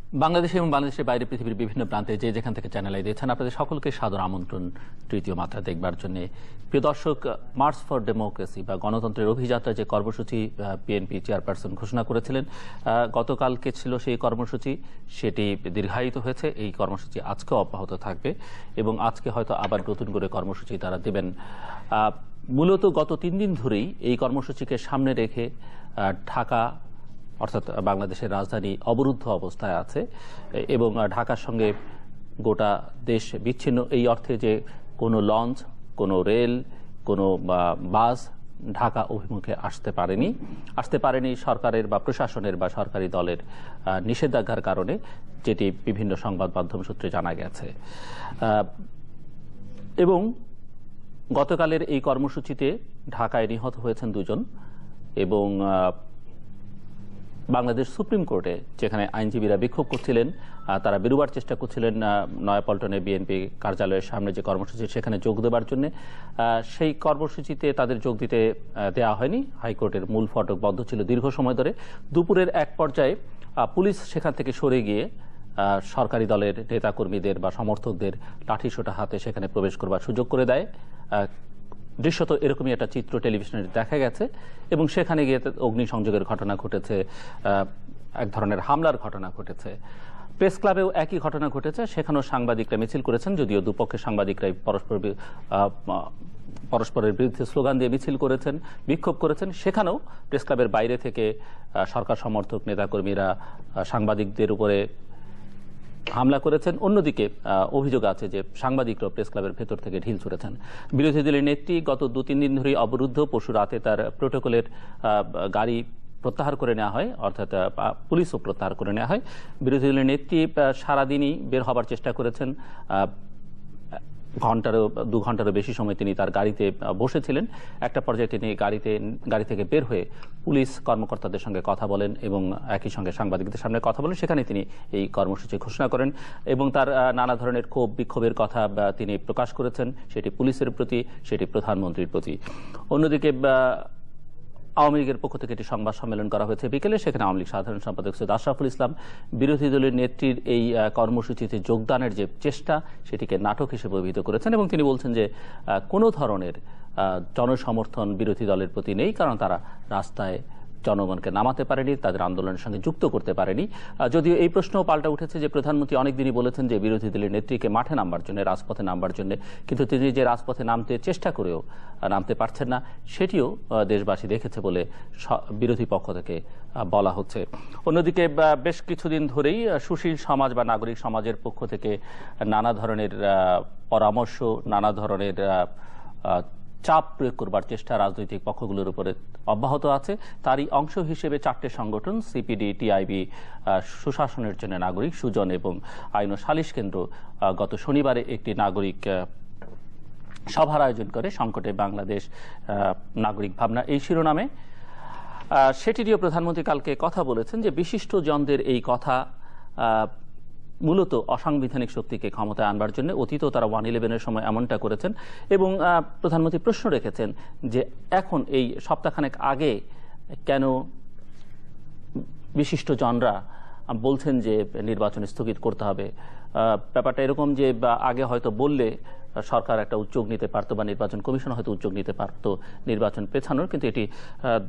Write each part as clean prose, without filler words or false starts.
বাংলাদেশে এবং বাংলাদেশের বাইরে পৃথিবীর বিভিন্ন প্রান্তে যে যেখান থেকে চ্যানেল আই দিয়েছেন আপনাদের সকলকে সাদর আমন্ত্রণ তৃতীয় মাত্রা দেখবার জন্য। প্রিয় দর্শক, মার্চ ফর ডেমোক্রেসি বা গণতন্ত্রের অভিযাত্রা যে কর্মসূচি বিএনপি চেয়ারপারসন ঘোষণা করেছিলেন, গতকালকে ছিল সেই কর্মসূচি, সেটি দীর্ঘায়িত হয়েছে। এই কর্মসূচি আজকেও অব্যাহত থাকবে এবং আজকে হয়তো আবার নতুন করে কর্মসূচি তারা দেবেন। মূলত গত 3 দিন ধরেই এই কর্মসূচিকে সামনে রেখে ঢাকা অর্থাৎ বাংলাদেশের রাজধানী অবরুদ্ধ অবস্থায় আছে এবং ঢাকার সঙ্গে গোটা দেশ বিচ্ছিন্ন, এই অর্থে যে কোনো লঞ্চ, কোনো রেল, কোনো বাস ঢাকা অভিমুখে আসতে পারেনি সরকারের বা প্রশাসনের বা সরকারি দলের নিষেধাজ্ঞার কারণে, যেটি বিভিন্ন সংবাদ মাধ্যম সূত্রে জানা গেছে। এবং গতকালের এই কর্মসূচিতে ঢাকায় নিহত হয়েছেন 2 জন এবং বাংলাদেশ সুপ্রিম কোর্টে যেখানে আইনজীবীরা বিক্ষোভ করছিলেন, তারা বেরোবার চেষ্টা করছিলেন নয়াপল্টনে বিএনপি কার্যালয়ের সামনে যে কর্মসূচি সেখানে যোগ দেবার জন্য, সেই কর্মসূচিতে তাদের যোগ দিতে দেওয়া হয়নি। হাইকোর্টের মূল ফটক বন্ধ ছিল দীর্ঘ সময় ধরে। দুপুরের এক পর্যায়ে পুলিশ সেখান থেকে সরে গিয়ে সরকারি দলের নেতাকর্মীদের বা সমর্থকদের লাঠিসোঁটা হাতে সেখানে প্রবেশ করবার সুযোগ করে দেয়। দৃশ্যত এরকমই একটা চিত্র টেলিভিশনে দেখা গেছে এবং সেখানে গিয়ে অগ্নিসংযোগের ঘটনা ঘটেছে, এক ধরনের হামলার ঘটনা ঘটেছে। প্রেস ক্লাবেও একই ঘটনা ঘটেছে, সেখানেও সাংবাদিকরা মিছিল করেছেন, যদিও দুপক্ষের সাংবাদিকরাই পরস্পরের বিরুদ্ধে স্লোগান দিয়ে মিছিল করেছেন, বিক্ষোভ করেছেন। সেখানেও প্রেস ক্লাবের বাইরে থেকে সরকার সমর্থক নেতাকর্মীরা সাংবাদিকদের উপরে হামলা করেছেন। অন্যদিকে অভিযোগ আছে যে সাংবাদিকরা প্রেস ক্লাবের ভেতর থেকে ঢিল ছুড়েছেন। বিরোধী দলের নেত্রী গত 2-3 দিন ধরেই অবরুদ্ধ। পরশু রাতে তার প্রোটোকলের গাড়ি প্রত্যাহার করে নেওয়া হয়, অর্থাৎ পুলিশও প্রত্যাহার করে নেওয়া হয়। বিরোধী দলের নেত্রী সারাদিনই বের হবার চেষ্টা করেছেন, 2 ঘন্টারও বেশি সময় তিনি তার গাড়িতে বসেছিলেন। একটা পর্যায়ে তিনি গাড়ি থেকে বের হয়ে পুলিশ কর্মকর্তাদের সঙ্গে কথা বলেন এবং একই সঙ্গে সাংবাদিকদের সামনে কথা বলেন। সেখানে তিনি এই কর্মসূচি ঘোষণা করেন এবং তার নানা ধরনের ক্ষোভ বিক্ষোভের কথা তিনি প্রকাশ করেছেন, সেটি পুলিশের প্রতি, সেটি প্রধানমন্ত্রীর প্রতি। অন্যদিকে আওয়ামী লীগের পক্ষ থেকে একটি সংবাদ সম্মেলন করা হয়েছে বিকেলে, সেখানে আওয়ামী লীগ সাধারণ সম্পাদক সৈয়দ আশরাফুল ইসলাম বিরোধী দলের নেত্রীর এই কর্মসূচিতে যোগদানের যে চেষ্টা সেটিকে নাটক হিসেবে অভিহিত করেছেন এবং তিনি বলছেন যে কোনো ধরনের জনসমর্থন বিরোধী দলের প্রতি নেই, কারণ তারা রাস্তায় জনগণকে নামাতে পারেনি, তাদের আন্দোলনের সঙ্গে যুক্ত করতে পারেনি। যদিও এই প্রশ্নও পাল্টা উঠেছে যে প্রধানমন্ত্রী অনেকদিনই বলেছেন যে বিরোধী দলের নেত্রীকে মাঠে নামবার জন্য, রাজপথে নামবার জন্য, কিন্তু তিনি যে রাজপথে নামতে চেষ্টা করেও নামতে পারছেন না, সেটিও দেশবাসী দেখেছে বলে বিরোধী পক্ষ থেকে বলা হচ্ছে। অন্যদিকে বেশ কিছুদিন ধরেই সুশীল সমাজ বা নাগরিক সমাজের পক্ষ থেকে নানা ধরনের পরামর্শ, নানা ধরনের চাপ প্রয়োগ করবার চেষ্টা রাজনৈতিক পক্ষগুলোর উপরে অব্যাহত আছে। তারই অংশ হিসেবে 4টে সংগঠন সিপিডি, টিআইবি, সুশাসনের জন্য নাগরিক, সুজন এবং আইন ও সালিশ কেন্দ্র গত শনিবারে একটি নাগরিক সভার আয়োজন করে, সংকটে বাংলাদেশ নাগরিক ভাবনা এই শিরোনামে। সেটিরও প্রধানমন্ত্রী কালকে কথা বলেছেন যে বিশিষ্ট জনদের এই কথা মূলত অসাংবিধানিক শক্তিকে ক্ষমতায় আনবার জন্য। অতীতেও তারা 1/11-এর সময় এমনটা করেছেন এবং প্রধানমন্ত্রী প্রশ্ন রেখেছেন যে এখন এই সপ্তাহখানেক আগে কেন বিশিষ্ট জনরা বলছেন যে নির্বাচন স্থগিত করতে হবে। ব্যাপারটা এরকম যে আগে হয়তো বললে সরকার একটা উদ্যোগ নিতে পারতো বা নির্বাচন কমিশন হয়তো উদ্যোগ নিতে পারতো নির্বাচন পেছানোর, কিন্তু এটি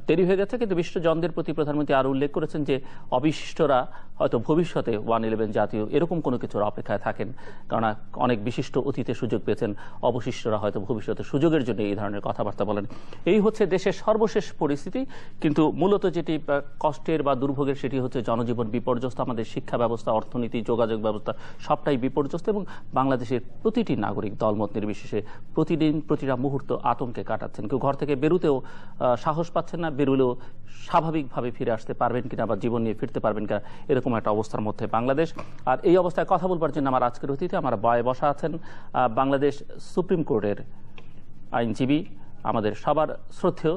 দেরি হয়ে গেছে। কিন্তু বিশিষ্ট জনদের প্রতি প্রধানমন্ত্রী আরও উল্লেখ করেছেন যে অবিশিষ্টরা হয়তো ভবিষ্যতে 1/11 জাতীয় এরকম কোনো কিছুর অপেক্ষায় থাকেন, কারণ অনেক বিশিষ্ট অতীতে সুযোগ পেয়েছেন, অবশিষ্টরা হয়তো ভবিষ্যতে সুযোগের জন্য এই ধরনের কথাবার্তা বলেন। এই হচ্ছে দেশের সর্বশেষ পরিস্থিতি। কিন্তু মূলত যেটি কষ্টের বা দুর্ভোগের সেটি হচ্ছে জনজীবন বিপর্যস্ত, আমাদের শিক্ষা ব্যবস্থা, অর্থনীতি, যোগাযোগ ব্যবস্থা সবটাই বিপর্যস্ত এবং বাংলাদেশের প্রতিটি নাগরিক দলমত নির্বিশেষে প্রতিদিন প্রতিটা মুহূর্ত আতঙ্কে কাটাচ্ছেন। কেউ ঘর থেকে বেরোতেও সাহস পাচ্ছেন না, বেরোলেও স্বাভাবিকভাবে ফিরে আসতে পারবেন কিনা বা জীবন নিয়ে ফিরতে পারবেন কিনা, এরকম একটা অবস্থার মধ্যে বাংলাদেশ। আর এই অবস্থায় কথা বলবার জন্য আমার আজকের অতিথি আমার বয়ে বসা আছেন বাংলাদেশ সুপ্রিম কোর্টের আইনজীবী, আমাদের সবার শ্রদ্ধেয়,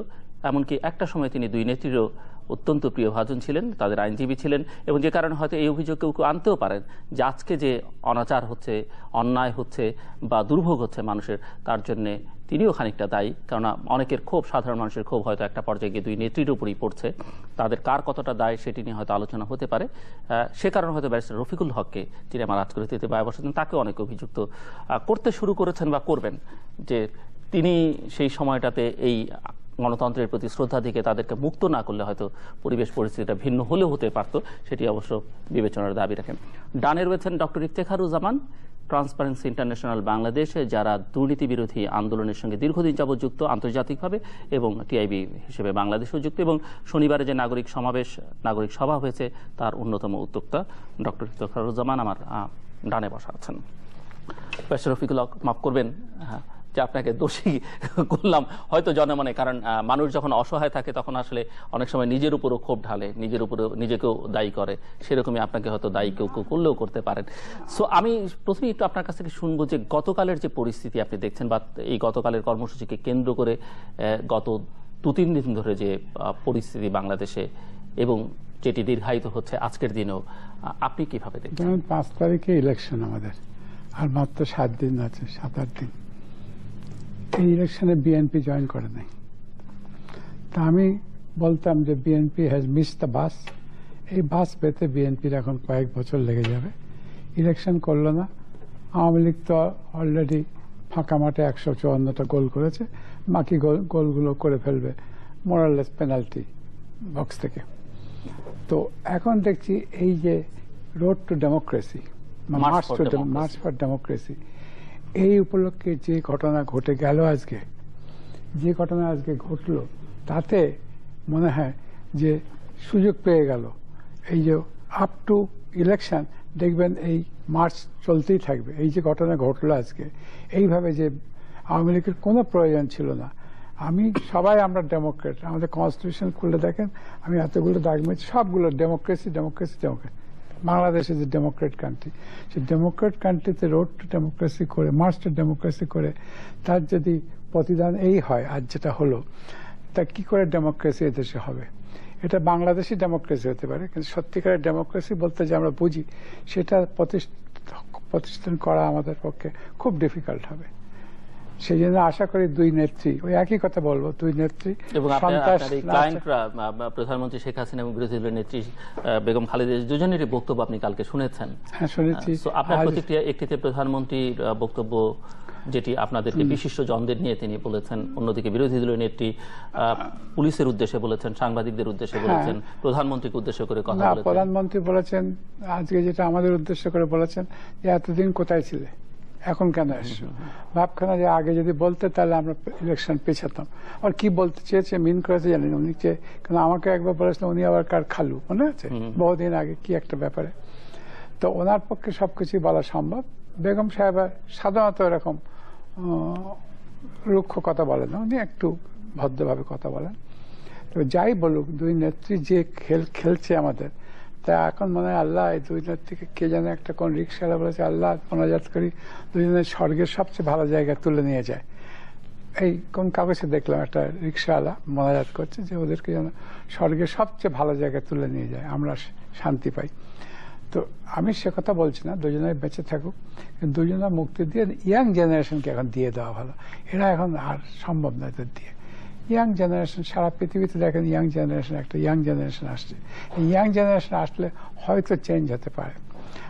এমনকি একটা সময় তিনি 2 নেত্রীরও অত্যন্ত প্রিয়ভাজন ছিলেন, তাদের আইনজীবী ছিলেন, এবং যে কারণে হয়তো এই অভিযোগ কেউ কেউ আনতেও পারেন যে আজকে যে অনাচার হচ্ছে, অন্যায় হচ্ছে বা দুর্ভোগ হচ্ছে মানুষের, তার জন্যে তিনিও খানিকটা দায়ী। কেননা অনেকের ক্ষোভ, সাধারণ মানুষের ক্ষোভ হয়তো একটা পর্যায়ে গিয়ে দুই নেত্রীর উপরই পড়ছে। তাদের কার কতটা দায় সেটি নিয়ে হয়তো আলোচনা হতে পারে। সে কারণে হয়তো ব্যারিস্টার রফিকুল হককে, যিনি আমার রাজনীতিতে বায় বসেছেন, তাকে অনেক অভিযুক্ত করতে শুরু করেছেন বা করবেন, যে তিনি সেই সময়টাতে এই গণতন্ত্রের প্রতি শ্রদ্ধা থেকে তাদেরকে মুক্ত না করলে হয়তো পরিবেশ পরিস্থিতিটা ভিন্ন হলেও হতে পারত। সেটি অবশ্য বিবেচনার দাবি রাখেন। ডানে রয়েছেন ডক্টর ইফতেখারুজ্জামান, ট্রান্সপারেন্সি ইন্টারন্যাশনাল বাংলাদেশে যারা দুর্নীতি বিরোধী আন্দোলনের সঙ্গে দীর্ঘদিন যাবৎ যুক্ত আন্তর্জাতিকভাবে, এবং টিআইবি হিসেবে বাংলাদেশেও যুক্ত, এবং শনিবারে যে নাগরিক সমাবেশ, নাগরিক সভা হয়েছে তার অন্যতম উদ্যোক্তা ডক্টর ইফতেখারুজ্জামান আমার ডানে বসা আছেন। ব্যারিস্টার রফিকুল হক, মাফ করবেন যে আপনাকে দোষী করলাম হয়তো জনমনে, কারণ মানুষ যখন অসহায় থাকে তখন আসলে অনেক সময় নিজের উপরও ক্ষোভ ঢালে, নিজের উপরে নিজেকেও দায়ী করে, সেরকমই আপনাকে হয়তো দায়ী কেউ কেউ করলেও করতে পারেন। সো আমি প্রথমেই একটু আপনার কাছ থেকে শুনবো যে গতকালের যে পরিস্থিতি আপনি দেখছেন, বা এই গতকালের কর্মসূচিকে কেন্দ্র করে গত 2-3 দিন ধরে যে পরিস্থিতি বাংলাদেশে, এবং যেটি দীর্ঘায়িত হচ্ছে আজকের দিনেও, আপনি কিভাবে দেখছেন? 5 তারিখে ইলেকশন আমাদের, আর মাত্র 7 দিন আছে, 7-8 দিন। এই ইলেকশনে বিএনপি জয়েন করে নাই। তা আমি বলতাম যে BNP has miss the bus. এই বাস পেতে বিএনপির এখন কয়েক বছর লেগে যাবে। ইলেকশন করলো না। আওয়ামী লীগ তো অলরেডি ফাঁকা মাঠে 154টা গোল করেছে, বাকি গোলগুলো করে ফেলবে মোরাললেস পেনাল্টি বক্স থেকে। তো এখন দেখছি এই যে road to democracy, March for democracy, এই উপলক্ষে যে ঘটনা ঘটে গেল আজকে, যে ঘটনা আজকে ঘটলো, তাতে মনে হয় যে সুযোগ পেয়ে গেল। এই যে আপ টু ইলেকশন দেখবেন এই মার্চ চলতেই থাকবে। এই যে ঘটনা ঘটলো আজকে, এইভাবে যে আওয়ামী লীগের কোনো প্রয়োজন ছিল না। সবাই আমরা ডেমোক্রেট, আমাদের কনস্টিটিউশন খুলে দেখেন, আমি এতগুলো দাগ মেরেছি, সবগুলো democracy democracy democracy. Bangladesh is a Democrat country. সেই ডেমোক্রেট কান্ট্রিতে রোড টু ডেমোক্রেসি করে, মার্চ টু ডেমোক্রেসি করে, তার যদি প্রতিদান এই হয় আজ যেটা হলো, তা কি করে ডেমোক্রেসি এদেশে হবে? এটা বাংলাদেশি ডেমোক্রেসি হতে পারে, কিন্তু সত্যিকারের ডেমোক্রেসি বলতে যে আমরা বুঝি, সেটা প্রতিষ্ঠান করা আমাদের পক্ষে খুব ডিফিকাল্ট হবে। সেই জন্য আশা করি দুই নেত্রী, ওই একই কথা বলবো, দুই নেত্রী এবং প্রধানমন্ত্রী শেখ হাসিনা এবং বিরোধী দলের নেত্রী বেগম খালেদা, দুজনেরই বক্তব্য আপনি কালকে শুনেছেন। হ্যাঁ, শুনেছি। আপনার প্রতিক্রিয়া? একটিতে প্রধানমন্ত্রীর বক্তব্য, যেটি আপনাদেরকে বিশিষ্ট জনদের নিয়ে তিনি বলেছেন, অন্যদিকে বিরোধী দলের নেত্রী পুলিশের উদ্দেশ্যে বলেছেন, সাংবাদিকদের উদ্দেশ্যে বলেছেন, প্রধানমন্ত্রীকে উদ্দেশ্য করে কথা বলেছেন। প্রধানমন্ত্রী বলেছেন আজকে, যেটা আমাদের উদ্দেশ্য করে বলেছেন, যে এতদিন কোথায় ছিলে, এখন কেন এসছো? ভাবখানা যে আগে যদি বলতে, তাহলে আমরা ইলেকশন পেছাতাম। আর কি বলতে চেয়েছে, মিন করেছে জানি না। উনি কেন আমাকে একবার বলেছিলেন, উনি আবার কার খালু, মনে আছে বহুদিন আগে কি একটা ব্যাপারে। তো ওনার পক্ষে সবকিছু বলা সম্ভব। বেগম সাহেব সাধারণত এরকম রুক্ষ কথা বলেন না, উনি একটু ভদ্রভাবে কথা বলেন। তো যাই বলুক, দুই নেত্রী যে খেলছে আমাদের, তা এখন মনে হয় আল্লাহ এই দুই নেত্রীকে, কে যেন একটা কোন রিক্সাওয়ালা বলেছে, আল্লাহ মোনাজাত করি দুজনের স্বর্গের সবচেয়ে ভালো জায়গায় তুলে নিয়ে যায়। এই কোন কাগজে দেখলাম একটা রিক্সাওয়ালা মোনাজাত করছে যে ওদেরকে যেন স্বর্গের সবচেয়ে ভালো জায়গায় তুলে নিয়ে যায়, আমরা শান্তি পাই। তো আমি সে কথা বলছি না, দুজনে বেঁচে থাকুক, কিন্তু দুজনে মুক্তি দিয়ে ইয়াং জেনারেশনকে এখন দিয়ে দেওয়া ভালো। এরা এখন আর সম্ভব নয় এদের দিয়ে। ইয়াং জেনারেশন, সারা পৃথিবীতে দেখেন ইয়াং জেনারেশন, একটা ইয়াং জেনারেশন আসছে। এই ইয়াং জেনারেশন আসলে হয়তো চেঞ্জ হতে পারে।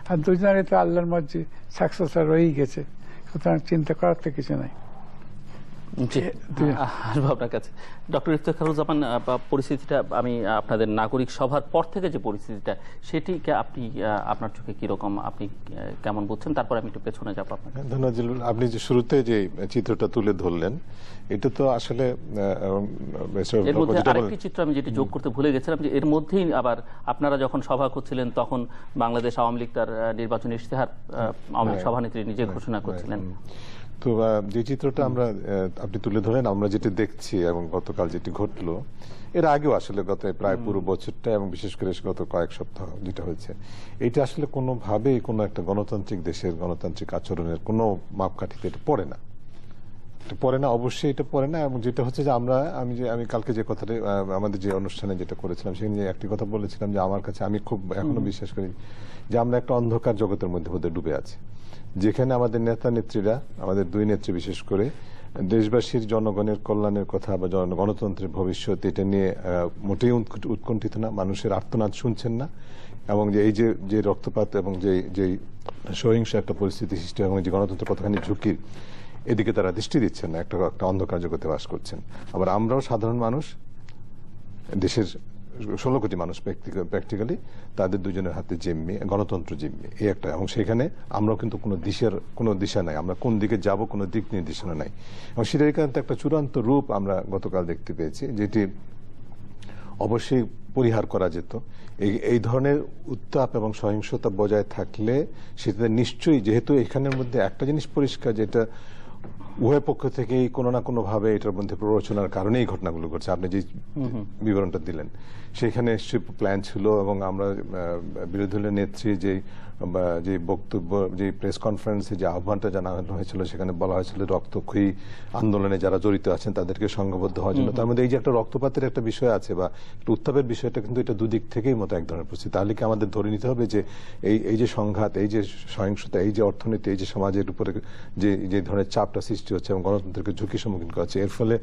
আর দুজনেরই তো আল্লাহর মর্জি সাকসেসর রয়েই গেছে, সুতরাং চিন্তা করার তো কিছু নাই। আসবো আপনার কাছে ডক্টর ইফতেখারুজ্জামান। পরিস্থিতিটা আমি আপনাদের নাগরিক সভার পর থেকে যে পরিস্থিতিটা, সেটিকে আপনি আপনার চোখে কিরকম, আপনি কেমন বুঝছেন? তারপর আমি একটু পেছনে যাবো। ধন্যবাদ। আপনি যে শুরুতে যে চিত্রটা তুলে ধরলেন, এটা তো আসলে এর মধ্যে আরেকটি চিত্র আমি যেটি যোগ করতে ভুলে গেছিলাম, যে এর মধ্যেই আবার আপনারা যখন সভা করছিলেন, তখন বাংলাদেশ আওয়ামী লীগ তার নির্বাচনী ইশতেহার আওয়ামী লীগ সভানেত্রী নিজে ঘোষণা করছিলেন। তো যে চিত্রটা আপনি তুলে ধরেন, আমরা যেটি দেখছি এবং গতকাল যেটি ঘটলো, এর আগেও আসলে গত প্রায় পুরো বছরটা এবং বিশেষ করে গত কয়েক সপ্তাহ যেটা হয়েছে, এটা আসলে কোনোভাবেই কোনো একটা গণতান্ত্রিক দেশের গণতান্ত্রিক আচরণের কোনো মাপকাঠিতে এটা পড়ে না। এটা পড়ে না, অবশ্যই এটা পড়ে না। এবং যেটা হচ্ছে যে আমি কালকে যে কথাটা আমাদের যে অনুষ্ঠানে যেটা করেছিলাম সেখানে একটি কথা বলেছিলাম যে আমার কাছে, আমি খুব এখনো বিশ্বাস করি যে আমরা একটা অন্ধকার জগতের মধ্যে ডুবে আছি, যেখানে আমাদের নেতা নেত্রীরা, আমাদের দুই নেত্রী বিশেষ করে, দেশবাসীর জনগণের কল্যাণের কথা বা গণতন্ত্রের ভবিষ্যৎ এটা নিয়ে মোটেই উৎকণ্ঠিত না, মানুষের আর্তনাদ শুনছেন না। এবং যে এই যে রক্তপাত এবং যে সহিংস একটা পরিস্থিতি সৃষ্টি এবং যে গণতন্ত্র কতখানি ঝুঁকির, এদিকে তারা দৃষ্টি দিচ্ছেন না, একটা অন্ধকার জগতে বাস করছেন। আবার আমরাও সাধারণ মানুষ, দেশের 16 কোটি মানুষ প্র্যাকটিক্যালি, তাদের দুজনের হাতে জিম্মি, গণতন্ত্র জিম্মি এই একটা। এবং সেখানে আমরাও কিন্তু কোনো দিশা নাই, আমরা কোন দিকে যাব কোনো দিক নির্দেশনা নাই। এবং সেটার কিন্তু একটা চূড়ান্ত রূপ আমরা গতকাল দেখতে পেয়েছি, যেটি অবশ্যই পরিহার করা যেত। এই ধরনের উত্তাপ এবং সহিংসতা বজায় থাকলে সেটা নিশ্চয়ই, যেহেতু এখানের মধ্যে একটা জিনিস পরিষ্কার, যেটা উভয় পক্ষ থেকেই কোনো না কোনো ভাবে এটার মধ্যে প্ররোচনার কারণে এই ঘটনাগুলো ঘটছে। আপনি যে বিবরণটা দিলেন সেখানে নিশ্চয়ই প্ল্যান ছিল। এবং আমরা বিরোধী দলের নেত্রী যে বক্তব্য, যে প্রেস কনফারেন্সে যে আহ্বানটা জানানো হয়েছিল, সেখানে বলা হয়েছিল রক্তক্ষয়ী আন্দোলনে যারা জড়িত আছেন তাদেরকে সংঘবদ্ধ হওয়ার জন্য। তার মধ্যে এই যে একটা রক্তপাতের একটা বিষয় আছে বা একটা উত্তাপের বিষয়টা, কিন্তু এটা দুদিক থেকেই মতো এক ধরনের পরিস্থিতি। তাহলে কি আমাদের ধরে নিতে হবে যে এই যে সংঘাত, এই যে সহিংসতা, এই যে অর্থনীতি, এই যে সমাজের উপরে যে ধরনের চাপটা সৃষ্টি হচ্ছে এবং গণতন্ত্রকে ঝুঁকির সম্মুখীন করা হচ্ছে, এর ফলে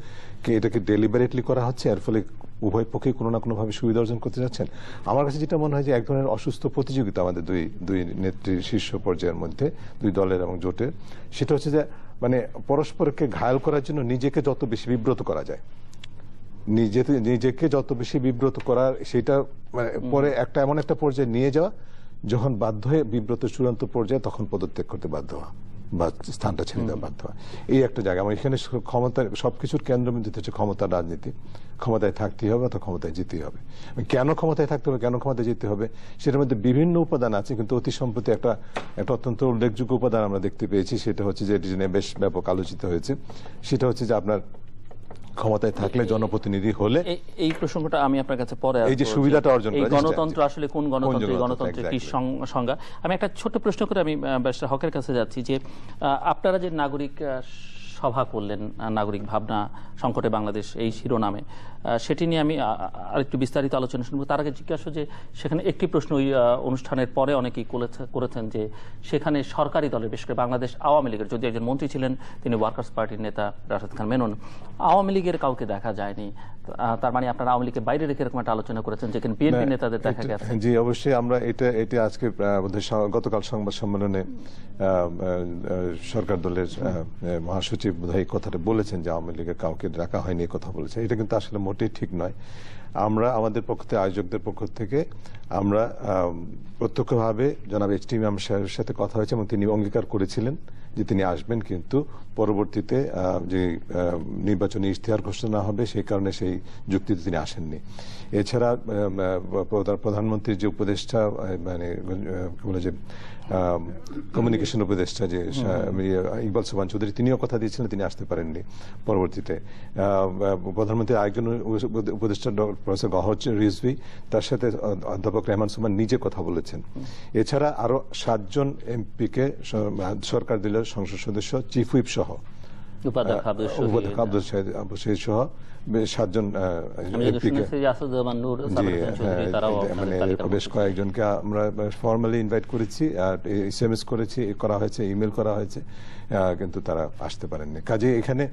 কি এটাকে ডেলিবারেটলি করা হচ্ছে? এর ফলে উভয় পক্ষেই কোনো না কোনো ভাবে সুবিধা অর্জন করতে যাচ্ছেন। আমার কাছে যেটা মনে হয় যে এক ধরনের অসুস্থ প্রতিযোগিতা আমাদের দুই নেত্রীর শীর্ষ পর্যায়ের মধ্যে, দুই দলের এবং জোটের। সেটা হচ্ছে যে মানে পরস্পরকে ঘায়াল করার জন্য নিজেকে যত বেশি বিব্রত করা যায়, নিজেকে যত বেশি বিব্রত করার, সেটা মানে পরে এমন একটা পর্যায়ে নিয়ে যাওয়া, যখন বাধ্য হয়ে বিব্রত চূড়ান্ত পর্যায়ে তখন পদত্যাগ করতে বাধ্য হওয়া বা স্থানটা ছেড়ে দেওয়া বাধ্য হয়। এই একটা জায়গা। আমার এখানে ক্ষমতা, সবকিছুর কেন্দ্রবিন্দু হচ্ছে ক্ষমতার রাজনীতি। ক্ষমতায় থাকতেই হবে অথবা ক্ষমতায় যেতেই হবে। কেন ক্ষমতায় থাকতে হবে, কেন ক্ষমতায় যেতে হবে, সেটার মধ্যে বিভিন্ন উপাদান আছে। কিন্তু অতি সম্প্রতি একটা অত্যন্ত উল্লেখযোগ্য উপাদান আমরা দেখতে পেয়েছি, সেটা হচ্ছে যে এটি নিয়ে বেশ ব্যাপক আলোচিত হয়েছে। সেটা হচ্ছে যে আপনার ক্ষমতায় থাকলে, জনপ্রতিনিধি হলে, এই প্রসঙ্গটা আমি আপনার কাছে পরে, এই যে সুবিধাটা অর্জন করা, গণতন্ত্র আসলে কোন গণতন্ত্র, গণতন্ত্রের কি সংজ্ঞা। আমি একটা ছোট্ট প্রশ্ন করে আমি ব্যারিস্টার হকের কাছে যাচ্ছি যে আপনারা যে নাগরিক সভা করলেন, নাগরিক ভাবনা সংকটে বাংলাদেশ এই শিরোনামে, সেটি নিয়ে আমি আরেকটু বিস্তারিত আলোচনা শুনবো। তার আগে জিজ্ঞাসা যে সেখানে একটি প্রশ্ন ওই অনুষ্ঠানের পরে অনেকেই করেছেন যে সেখানে সরকারি দলের, বিশেষ করে বাংলাদেশ আওয়ামী লীগের, যদি একজন মন্ত্রী ছিলেন তিনি ওয়ার্কার্স পার্টির নেতা রাশেদ খান মেনন, আওয়ামী লীগের কাউকে দেখা যায়নি। তার মানে আপনারা আওয়ামী লীগের বাইরে রেখে এরকম একটা আলোচনা করেছেন যেখানে বিএনপি নেতাদের দেখা গেছে। জি অবশ্যই। আমরা এটা আজকে গতকাল সংবাদ সম্মেলনে সরকার দলের মহাসচিব বোধহয় কথাটা বলেছেন যে আওয়ামী লীগের কাউকে ডাকা হয়নি, কথা বলেছে। এটা কিন্তু আসলে মোটেই ঠিক নয়। আমরা আমাদের পক্ষ থেকে, আয়োজকদের পক্ষ থেকে আমরা প্রত্যক্ষভাবে জনাব এইচ.টি. ইমাম সাহেবের সাথে কথা হয়েছে এবং তিনি অঙ্গীকার করেছিলেন যে তিনি আসবেন, কিন্তু পরবর্তীতে যে নির্বাচনী ইশতেহার ঘোষণা হবে সেই কারণে সেই যুক্তিতে তিনি আসেননি। এছাড়া প্রধানমন্ত্রীর যে উপদেষ্টা, মানে বলে যে কমিউনিকেশন উপদেষ্টা যে ইকবাল সোবহান চৌধুরী, তিনিও কথা দিয়েছিলেন, তিনি আসতে পারেননি। পরবর্তীতে প্রধানমন্ত্রীর আরেকজন উপদেষ্টা প্রফেসর গওহর রিজভী, তার সাথে অধ্যাপক রেহমান সুমন নিজে কথা বলেছেন। এছাড়া আরো 7 জন এমপিকে সরকার দিলের সংসদ সদস্য, চিফ হুইপ সহ, উপাধ্যক্ষ আব্দুল শহীদ সহ 7 জন এমপিকে, মানে বেশ কয়েকজনকে আমরা ফর্মালি ইনভাইট করেছি, আর SMS করেছি, করা হয়েছে, ইমেল করা হয়েছে, কিন্তু তারা আসতে পারেননি। কাজে এখানে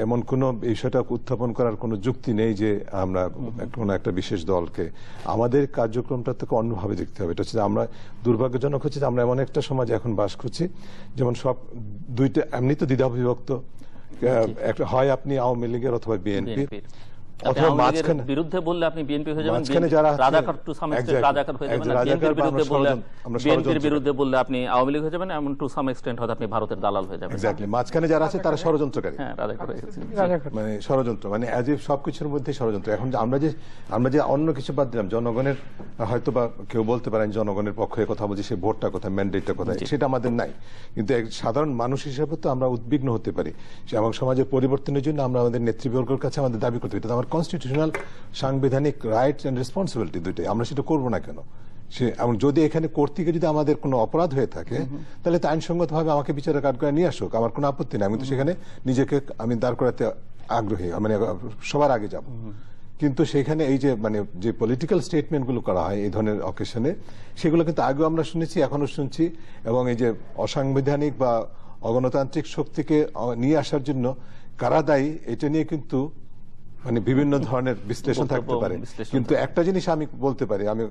এমন কোন বিষয়টা উত্থাপন করার কোনো যুক্তি নেই যে আমরা কোনো একটা বিশেষ দলকে, আমাদের কার্যক্রমটা থেকে অন্যভাবে দেখতে হবে। এটা হচ্ছে আমরা দুর্ভাগ্যজনক হচ্ছে যে আমরা এমন একটা সমাজে এখন বাস করছি যেমন সব দুইটা এমনি তো দ্বিধা বিভক্ত, হয় আপনি আওয়ামী লীগের অথবা বিএনপি, অথবা মাঝখানে বিরুদ্ধে বললে আপনি বিএনপি হয়ে যাবেন, মাঝখানে যারা রাজাকার টু সাম এক্সটেন্ট রাজাকার হয়ে যাবেন, বিএনপির বিরুদ্ধে বললে আপনি আওয়ামী লীগ হয়ে যাবেন, এমন টু সাম এক্সটেন্ট হয়তো আপনি ভারতের দালাল হয়ে যাবেন। এক্স্যাক্টলি, মাঝখানে যারা আছে তারা ষড়যন্ত্রকারী, মানে ষড়যন্ত্র, মানে অ্যাজ ইফ সবকিছুর মধ্যে ষড়যন্ত্র। এখন আমরা যে অন্য কিছু বাদ দিলাম, জনগণের হয়তো বা কেউ বলতে পারেন জনগণের পক্ষে কথা বলছি, সেই ভোটটা কোথায়, ম্যান্ডেটটা কোথায়, সেটা আমাদের নাই। কিন্তু এক সাধারণ মানুষ হিসেবে তো আমরা উদ্বিগ্ন হতে পারি এবং সমাজের পরিবর্তনের জন্য আমরা আমাদের নেতৃবর্গের কাছে আমাদের দাবি করতে পারি। কনস্টিটিউশনাল, সাংবিধানিক রাইটস এন্ড রেসপন্সিবিলিটি দুইটাই, আমরা সেটা করবো না কেন? সে এমন যদি এখানে কর্তৃকে যদি আমাদের কোনো অপরাধ হয়ে থাকে তাহলে তা আইনসঙ্গতভাবে আমাকে বিচারের কাঠগড়ায় নিয়ে আসুক, আমার কোনো আপত্তি নেই, আমি তো সেখানে নিজেকে আমি দাঁড় করাতে আগ্রহী, মানে সবার আগে যাব। কিন্তু সেখানে এই যে মানে যে পলিটিক্যাল স্টেটমেন্টগুলো করা হয় এই ধরনের অকেশনে, সেগুলো কিন্তু আগেও আমরা শুনেছি, এখনো শুনছি, এবং এই যে অসাংবিধানিক বা অগণতান্ত্রিক শক্তিকে নিয়ে আসার জন্য কারা দায়ী এটা নিয়ে কিন্তু মানে বিভিন্ন ধরনের বিশ্লেষণ থাকতে পারে। কিন্তু একটা জিনিস আমি বলতে পারি, আমি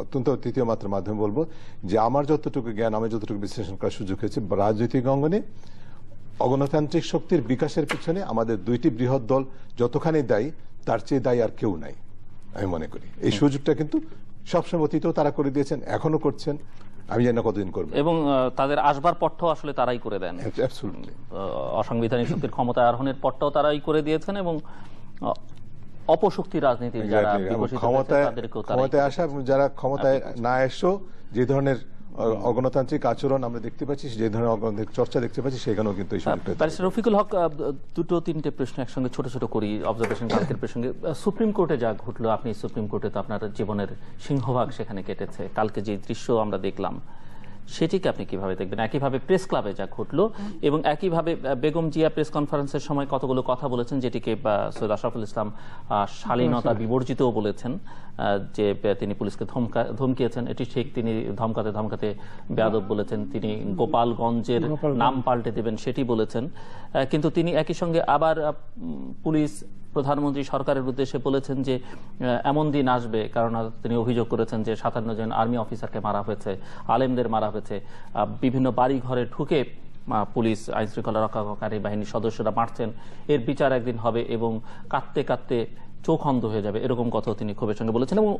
অত্যন্ত তৃতীয় মাত্রার মাধ্যমে বলবো যে আমার যতটুকু জ্ঞান, আমি যতটুকু বিশ্লেষণ করার সুযোগ হয়েছে, রাজনৈতিক অঙ্গনে অগণতান্ত্রিক শক্তির বিকাশের পিছনে আমাদের দুইটি বৃহৎ দল যতখানি দায়ী, তার চেয়ে দায়ী আর কেউ নাই আমি মনে করি। এই সুযোগটা কিন্তু সবসময় অতীতেও তারা করে দিয়েছেন, এখনো করছেন, আমি জানি না কতদিন করবে। এবং তাদের আসবার পথটাও আসলে তারাই করে দেন। অসাংবিধানিক শক্তির ক্ষমতা আরোহণের পথটাও তারাই করে দিয়েছেন, এবং অপশক্তি রাজনীতির যারা ক্ষমতায় আসা, যারা ক্ষমতায় না এসো যে ধরনের অগণতান্ত্রিক আচরণ আমরা দেখতে পাচ্ছি, যে ধরনের অগণতান্ত্রিক চর্চা দেখতে পাচ্ছি, সেখানেও কিন্তু ব্যারিস্টার রফিকুল হক, দুটো তিনটে প্রশ্ন একসঙ্গে ছোট ছোট করি অবজারভেশন কালকের প্রসঙ্গে। সুপ্রিম কোর্টে যা ঘটলো, আপনি সুপ্রিম কোর্টে তো আপনার জীবনের সিংহভাগ সেখানে কেটেছে, কালকে যে দৃশ্য আমরা দেখলাম সেটিকে আপনি কিভাবে দেখবেন? একইভাবে প্রেস ক্লাবে যা ঘটলো, এবং একইভাবে বেগম জিয়া প্রেস কনফারেন্সের সময় কতগুলো কথা বলেছেন যেটিকে সৈয়দ আশরাফুল ইসলাম শালীনতা বিবর্জিতও বলেছেন, যে তিনি পুলিশকে ধমকিয়েছেন, এটি ঠিক, তিনি ধমকাতে ধমকাতে বেয়াদব বলেছেন, তিনি গোপালগঞ্জের নাম পাল্টে দেবেন সেটি বলেছেন। কিন্তু তিনি একই সঙ্গে আবার পুলিশ, প্রধানমন্ত্রী, সরকারের উদ্দেশ্যে বলেছেন যে এমন দিন আসবে, কারণ তিনি অভিযোগ করেছেন যে 57 জন আর্মি অফিসারকে মারা হয়েছে, আলেমদের মারা হয়েছে, বিভিন্ন বাড়ি ঘরে ঢুকে পুলিশ, আইন শৃঙ্খলা রক্ষাকারী বাহিনীর সদস্যরা মারছেন, এর বিচার একদিন হবে এবং কাঁদতে কাঁদতে চোখ অন্ধ হয়ে যাবে, এরকম কথাও তিনি ক্ষোভের সঙ্গে বলেছেন। এবং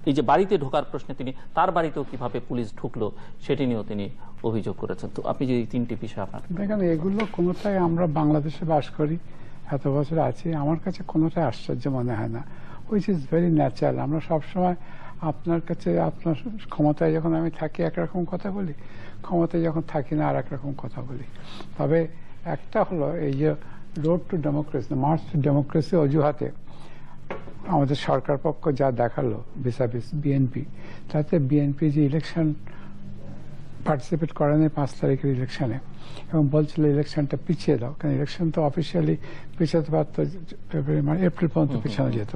এই যে বাড়িতে ঢোকার প্রশ্নে তিনি তার বাড়িতেও কিভাবে পুলিশ ঢুকলো সেটি নিয়েও তিনি অভিযোগ করেছেন। তো আপনি যে এই তিনটি বিষয় আপনার দেখেন, এগুলো কোনোটাই আমরা বাংলাদেশে বাস করি, এত বছর আছি, আমার কাছে কোনোটাই আশ্চর্য মনে হয় না, হুইচ ইজ ভেরি ন্যাচারাল। আমরা সবসময় আপনার কাছে, আপনার ক্ষমতায় যখন আমি থাকি একরকম কথা বলি, ক্ষমতায় যখন থাকি না আর একরকম কথা বলি। তবে একটা হলো এই যে road to democracy, March to democracy অজুহাতে আমাদের সরকার পক্ষ যা দেখালো ভিসাভিস বিএনপি, তাতে বিএনপি যে ইলেকশন পার্টিসিপেট করেনি 5 তারিখের ইলেকশনে, এবং বলছিল ইলেকশনটা পিছিয়ে দাও, কারণ ইলেকশন তো অফিসিয়ালি পিছাতে পারত, এপ্রিল পর্যন্ত পিছানো যেত।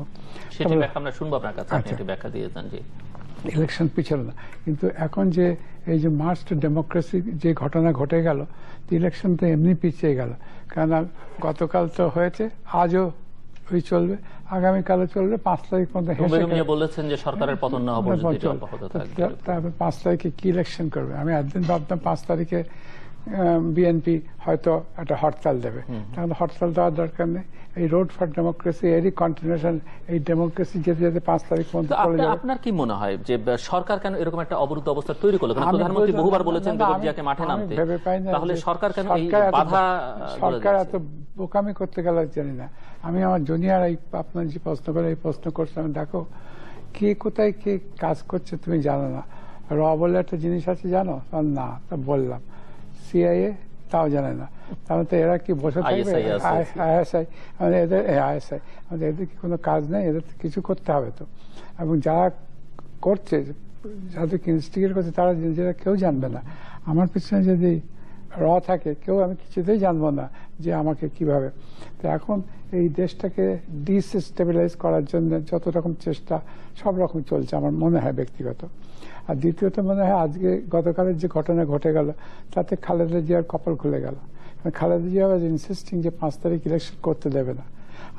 ইলেকশন পিছালো না, কিন্তু এখন যে এই যে মার্চ টু ডেমোক্রেসি যে ঘটনা ঘটে গেল, ইলেকশন তো এমনি পিছিয়ে গেল, কারণ গতকাল তো হয়েছে, আজও ওই চলবে, আগামীকালও চলবে, 5 তারিখ পর্যন্ত বলেছেন যে সরকারের পতন না হবে, তারপর 5 তারিখে কি ইলেকশন করবে? আমি একদিন ভাবতাম 5 তারিখে বিএনপি হয়তো একটা হরতাল দেবে, তখন হরতাল দেওয়ার দরকার নেই। এই রোড ফর ডেমোক্রেসি এরই কন্টিনিউশন, এই ডেমোক্রেসি যেতে যেতে 5 তারিখ পর্যন্ত চলে যাবে। আপনার কি মনে হয় যে সরকার কেন এরকম একটা অবরুদ্ধ অবস্থা তৈরি করলো? কারণ প্রধানমন্ত্রী বহুবার বলেছেন বেগম জিয়াকে মাঠে নামতে, তাহলে সরকার কেন এই বাধা? সরকার এত বোকামি করতে গেল জানি না। আমি আমার জুনিয়র এই আপনার যে প্রশ্ন করে এই প্রশ্ন করছে, আমি দেখো কে কোথায় কে কাজ করছে তুমি জানো না, র বলে একটা জিনিস আছে জানো? না, তা বললাম। সিআইএ তাও জানে না, তাহলে তো এরা কি বসে থাকবে? আইএসআই, এদের কি কোনো কাজ নেই? এদের কিছু করতে হবে তো। এবং যারা করছে, যাদেরকে ইনস্টিগেট করছে, তারা নিজেরা কেউ জানবে না। আমার পিছনে যদি র থাকে, কেউ, আমি কিছুতেই জানবো না যে আমাকে কিভাবে। তো এখন এই দেশটাকে ডিস্টেবিলাইজ করার জন্য যত রকম চেষ্টা, সব রকম চলছে আমার মনে হয় ব্যক্তিগত। আর দ্বিতীয়ত মনে হয় আজকে গতকালের যে ঘটনা ঘটে গেল, তাতে খালেদা জিয়ার কপাল খুলে গেল। খালেদা জিয়া ওয়াজ ইনসিস্টিং যে 5 তারিখ ইলেকশন করতে দেবে না।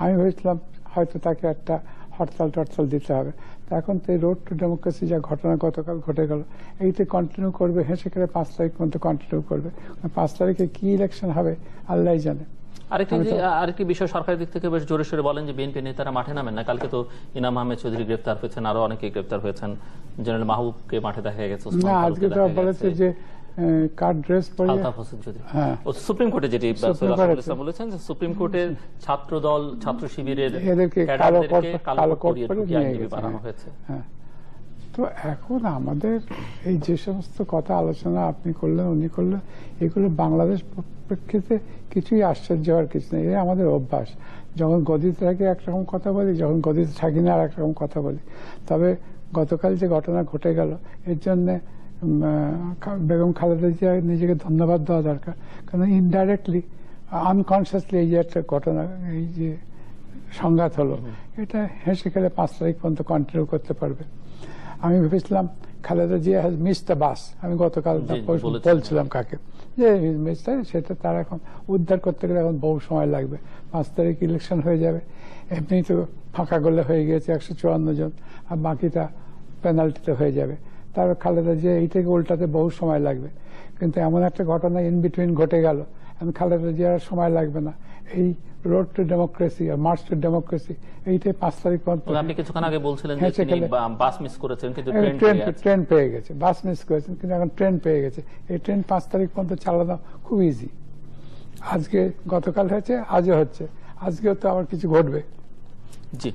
আমি ভেবেছিলাম হয়তো তাকে একটা হরতাল টরতাল দিতে হবে। তা এখন তো এই রোড টু ডেমোক্রেসি যা ঘটনা গতকাল ঘটে গেল, এইতে কন্টিনিউ করবে, হেসে করে 5 তারিখ পর্যন্ত কন্টিনিউ করবে। 5 তারিখে কি ইলেকশন হবে আল্লাহ জানে। আরেকটি বিষয়, সরকারের দিক থেকে বেশ জোরে সোরে বলেন যে বিএনপি নেতারা মাঠে নামেন না। কালকে তো ইনাম আহমেদ চৌধুরী গ্রেফতার হয়েছেন, আরো অনেকে গ্রেফতার হয়েছেন, জেনারেল মাহবুবকে মাঠে দেখা গেছে। আজকে তো বলেছে যে কার ড্রেস পরে সুপ্রিম কোর্টে যেটি বলেছেন, যে সুপ্রিম কোর্টের ছাত্র দল, ছাত্র শিবিরের এদেরকে কালো কোট পরিয়ে নিয়ে গেছে। তো এখন আমাদের এই যে সমস্ত কথা আলোচনা আপনি করলেন উনি করলেন, এগুলো বাংলাদেশ প্রেক্ষিতে কিছুই আশ্চর্য হওয়ার কিছু নেই। এই আমাদের অভ্যাস, যখন গদিতে থাকি একরকম কথা বলি, যখন গদিতে থাকি না আর একরকম কথা বলি। তবে গতকাল যে ঘটনা ঘটে গেল এর জন্য বেগম খালেদা জিয়া নিজেকে ধন্যবাদ দেওয়া দরকার, কারণ ইনডাইরেক্টলি আনকনসিয়াসলি এই যে একটা ঘটনা, এই যে সংঘাত হলো, এটা হেসে খেলে 5 তারিখ পর্যন্ত কন্টিনিউ করতে পারবে। আমি ভেবেছিলাম Khaleda Zia has miss the bus, আমি গতকাল বলছিলাম কাকে যে সেটা তার এখন উদ্ধার করতে গেলে এখন বহু সময় লাগবে। 5 তারিখ ইলেকশন হয়ে যাবে, এমনি তো ফাঁকা গোলে হয়ে গিয়েছে 154 জন, আর বাকিটা পেনাল্টিতে হয়ে যাবে। তারপর খালেদা জিয়া এই থেকে উল্টাতে বহু সময় লাগবে। কিন্তু এমন একটা ঘটনা ইন বিটুইন ঘটে গেল, এখন খালেদা জিয়ার সময় লাগবে না। এই রোড টু ডেমোক্রেসি আর মার্চ টু ডেমোক্রেসি এইটাই 5 তারিখ পর্যন্ত। আপনি কিছুক্ষণ আগে বলছিলেন যে তিনি বাস মিস করেছেন, কিন্তু ট্রেন পেয়ে গেছে, বাস মিস করেছেন কিন্তু এখন ট্রেন পেয়ে গেছে। এই ট্রেন 5 তারিখ পর্যন্ত চালানো খুব ইজি। আজকে গতকাল হয়েছে, আজও হচ্ছে, আজকেও তো আবার কিছু ঘটবে। জি,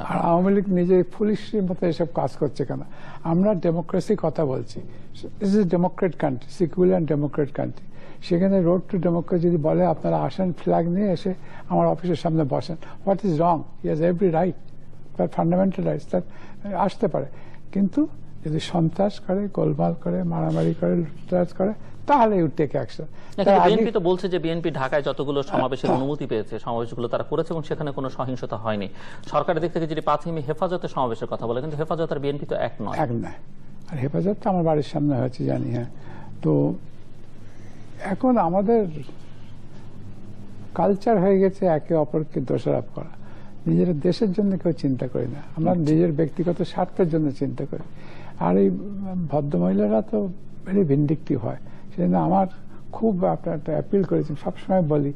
আর আওয়ামী লীগ নিজে পুলিশের মতো এসব কাজ করছে কেন? আমরা ডেমোক্রেসি কথা বলছি, this is Democrat country, secular Democrat country. সেখানে রোড টু ডেমোক্রেসি যদি বলে আপনারা আসেন, ফ্ল্যাগ নিয়ে এসে আমার অফিসের সামনে বসেন, what is wrong? He has every right, তার ফান্ডামেন্টাল রাইটস, তার আসতে পারে। কিন্তু যদি সন্ত্রাস করে, গোলমাল করে, মারামারি করে, লুটতরাজ করে, তাহলে ইউ টেক অ্যাকশন। বিএনপি তো বলছে যে বিএনপি ঢাকায় যতগুলো সমাবেশের অনুমতি পেয়েছে, সমাবেশগুলো তারা করেছে এবং সেখানে কোনো সহিংসতা হয়নি। সরকারের দিক থেকে যদি 5ই হেফাজতের সমাবেশের কথা বলে, কিন্তু হেফাজত আর বিএনপি তো এক নয়। আর হেফাজত তো আমার বাড়ির সামনে হয়েছে জানি। হ্যাঁ, তো এখন আমাদের কালচার হয়ে গেছে একে অপরকে দোষারোপ করা। নিজের দেশের জন্য কেউ চিন্তা করি না, আমরা নিজের ব্যক্তিগত স্বার্থের জন্য চিন্তা করি। আর এই ভদ্রমহিলারা তো ভেরি ভিন্ডিকটিভ হয়। সেজন্য আমার খুব আপনার একটা অ্যাপিল করেছি, সবসময় বলি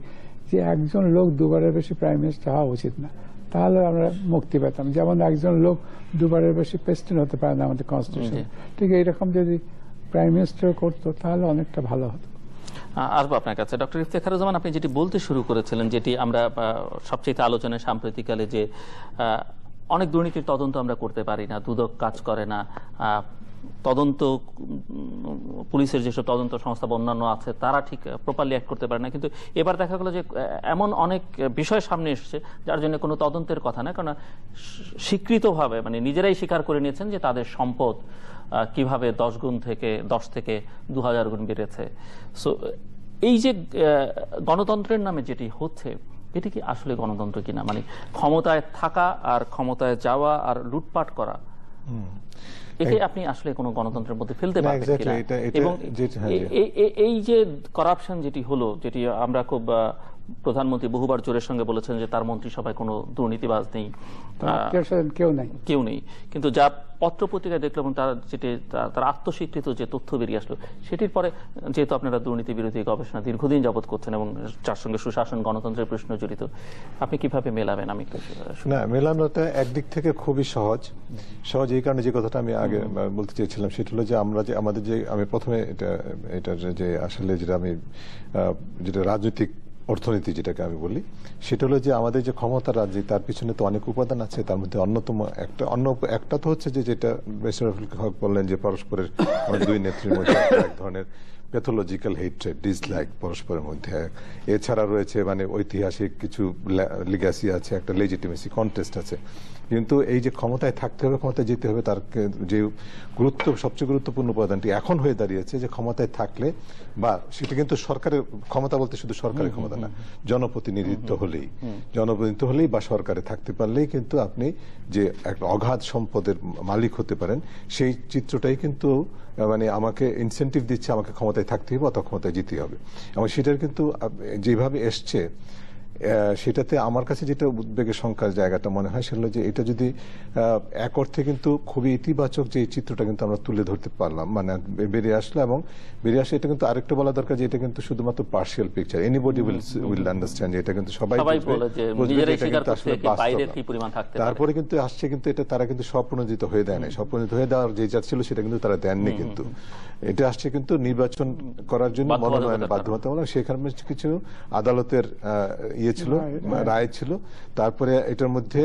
যে একজন লোক 2বারের বেশি প্রাইম মিনিস্টার হওয়া উচিত না, তাহলে আমরা মুক্তি পেতাম। যেমন একজন লোক 2বারের বেশি প্রেসিডেন্ট হতে পারে না আমাদের কনস্টিটিউশন, ঠিক এইরকম যদি প্রাইম মিনিস্টার করতো তাহলে অনেকটা ভালো হতো। আসবো আপনার কাছে ডক্টর ইফতেখারুজ্জামান, আপনি যেটি বলতে শুরু করেছিলেন, যেটি আমরা সবচেয়ে আলোচনায় সাম্প্রতিককালে, যে অনেক দুর্নীতির তদন্ত আমরা করতে পারি না, দুদক কাজ করে না, তদন্ত পুলিশের যেসব তদন্ত সংস্থা বা অন্যান্য আছে তারা ঠিক প্রপারলি অ্যাক্ট করতে পারে না। কিন্তু এবার দেখা গেল যে এমন অনেক বিষয় সামনে এসেছে যার জন্য কোনো তদন্তের কথা না, কারণ স্বীকৃতভাবে মানে নিজেরাই স্বীকার করে নিয়েছেন যে তাদের সম্পদ কিভাবে 10 থেকে 2000 গুণ বেড়েছে। সো এই যে গণতন্ত্রের নামে যেটি হচ্ছে, এটি কি আসলে গণতন্ত্র কিনা? মানে ক্ষমতায় থাকা আর ক্ষমতায় যাওয়া আর লুটপাট করা, একে আপনি আসলে কোনো গণতন্ত্রের মধ্যে ফেলতে পারবেন কিনা? এবং এই যে কারাপশন যেটি হলো, যেটি আমরা খুব প্রধানমন্ত্রী বহুবার জোরের সঙ্গে বলেছেন যে তার মন্ত্রিসভায় কোনো দুর্নীতিবাজ নেই, কেউ নেই, কিন্তু যা পত্র পত্রিকায় দেখলাম তার আত্মস্বীকৃত যে তথ্য বেরিয়ে আসলো, সেটির পরে যেহেতু আপনারা দুর্নীতি বিরোধী গবেষণা দীর্ঘদিন যাবৎ করছেন এবং যার সঙ্গে সুশাসন গণতন্ত্রের প্রশ্ন জড়িত, আপনি কিভাবে মেলাবেন? আমি না, মেলানোটা একদিক থেকে খুবই সহজ এই কারণে যে কথাটা আমি আগে বলতে চেয়েছিলাম সেটা হলো যে আমরা যে আমাদের যে আমি প্রথমে এটা যে আসলে যেটা রাজনৈতিক অর্থনীতি যেটাকে আমি বলি, সেটা হলো যে আমাদের যে ক্ষমতার রাজ্যে তার পিছনে তো অনেক উপাদান আছে। তার মধ্যে অন্যতম একটা তো হচ্ছে যে যেটা হক বললেন যে পরস্পরের দুই নেত্রীর মধ্যে এক ধরনের প্যাথোলজিক্যাল হেট্রেড, ডিসলাইক পরস্পরের মধ্যে। এছাড়া রয়েছে মানে ঐতিহাসিক কিছু লিগ্যাসি আছে, একটা লেজিটিমেসি কন্টেস্ট আছে। কিন্তু এই যে ক্ষমতায় থাকতে হবে, ক্ষমতায় যেতে হবে, তার যে সবচেয়ে গুরুত্বপূর্ণ উপাদানটি এখন হয়ে দাঁড়িয়েছে যে ক্ষমতায় থাকলে, বা সেটা কিন্তু সরকারের ক্ষমতা বলতে শুধু সরকারের ক্ষমতা না, জনপ্রতিনিধিত্ব হলেই বা সরকারে থাকতে পারলেই কিন্তু আপনি যে একটা অগাধ সম্পদের মালিক হতে পারেন, সেই চিত্রটাই কিন্তু মানে আমাকে ইনসেন্টিভ দিচ্ছে আমাকে ক্ষমতায় থাকতে হবে অথবা ক্ষমতায় যেতে হবে। এবং সেটার কিন্তু যেভাবে এসছে সেটাতে আমার কাছে যেটা উদ্বেগের সংখ্যার জায়গাটা মনে হয় সেটা হলো যে এটা যদি এক অর্থে কিন্তু খুবই ইতিবাচক যে এই চিত্রটা কিন্তু আমরা তুলে ধরতে পারলাম, মানে বেরিয়ে আসলো। এবং বেরিয়ে আসলে এটা কিন্তু আরেকটা বলা দরকার যে এটা কিন্তু শুধুমাত্র partial picture, anybody will understand, এটা কিন্তু সবাই তারপরে কিন্তু আসছে, কিন্তু এটা তারা কিন্তু স্বপ্রণোদিত হয়ে দেয় না, স্বপ্রণোদিত হয়ে দেওয়ার যে যা ছিল সেটা কিন্তু তারা দেননি। কিন্তু এটা আসছে কিন্তু নির্বাচন করার জন্য মনোনয়নের বাধ্যবাধকতা, সেখানে কিছু আদালতের ইয়ে ছিল, রায় ছিল। তারপরে এটার মধ্যে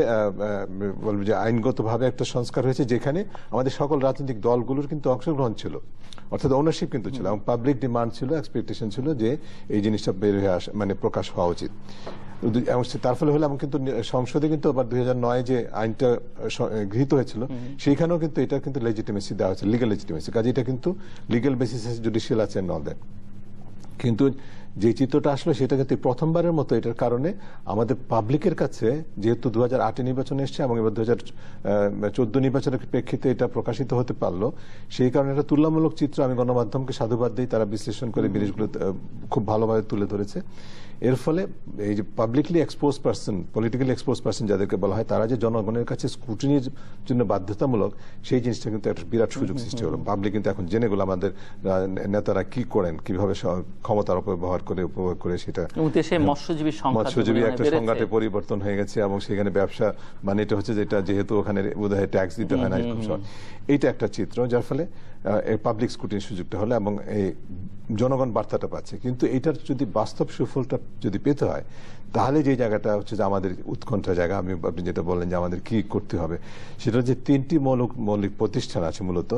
বলবো যে আইনগতভাবে একটা সংস্কার হয়েছে, যেখানে আমাদের সকল রাজনৈতিক দলগুলোর কিন্তু অংশগ্রহণ ছিল, অর্থাৎ ওনারশিপ কিন্তু ছিল, এবং পাবলিক ডিমান্ড ছিল, এক্সপেকটেশন ছিল যে এই জিনিসটা বের হয়ে আসা, মানে প্রকাশ হওয়া উচিত। এবং তার ফলে হলে, এবং কিন্তু সংসদে কিন্তু আবার 2009 যে আইনটা গৃহীত হয়েছিল, সেইখানেও কিন্তু এটা কিন্তু লেজিটিমেসি দেওয়া হয়েছে, লিগ্যাল লেজিটিমেসি, কাজে এটা কিন্তু লিগ্যাল বেসিসে জুডিশিয়াল আছে এন্ড অল দ্যাট। কিন্তু যে চিত্রটা আসলে সেটা কিন্তু প্রথমবারের মতো এটার কারণে আমাদের পাবলিকের কাছে, যেহেতু 2008 নির্বাচন এসছে এবং এবার 2014 নির্বাচনের প্রেক্ষিতে এটা প্রকাশিত হতে পারলো, সেই কারণে একটা তুলনামূলক চিত্র আমি গণমাধ্যমকে সাধুবাদ দিই, তারা বিশ্লেষণ করে জিনিসগুলো খুব ভালোভাবে তুলে ধরেছে। এর ফলে এই যে publicly expose person, politically expose person যাদেরকে বলা হয়, তারা যে জনগণের কাছে স্ক্রুটিনির জন্য বাধ্যতামূলক, সেই জিনিসটা কিন্তু একটা বিরাট সুযোগ সৃষ্টি হলো। পাবলিক কিন্তু এখন জেনে গেল আমাদের নেতারা কি করেন, কিভাবে ক্ষমতার অপব্যবহার করে, উপভোগ করে, সেটা মৎস্যজীবী একটা সংঘাতে পরিবর্তন হয়ে গেছে, এবং সেখানে ব্যবসা বাণিজ্য হচ্ছে, যেটা যেহেতু ওখানে বোধহয় ট্যাক্স দিতে হয় না, এইটা একটা চিত্র, যার ফলে পাবলিক স্ক্রুটিনির সুযোগটা হলো এবং এই জনগণ বার্তাটা পাচ্ছে। কিন্তু এটার যদি বাস্তব সুফলটা যদি পেতে হয়, তাহলে যে জায়গাটা হচ্ছে যে আমাদের উৎকণ্ঠা জায়গা, আপনি যেটা বললেন যে আমাদের কি করতে হবে, সেটা যে 3টি মৌলিক প্রতিষ্ঠান আছে মূলত,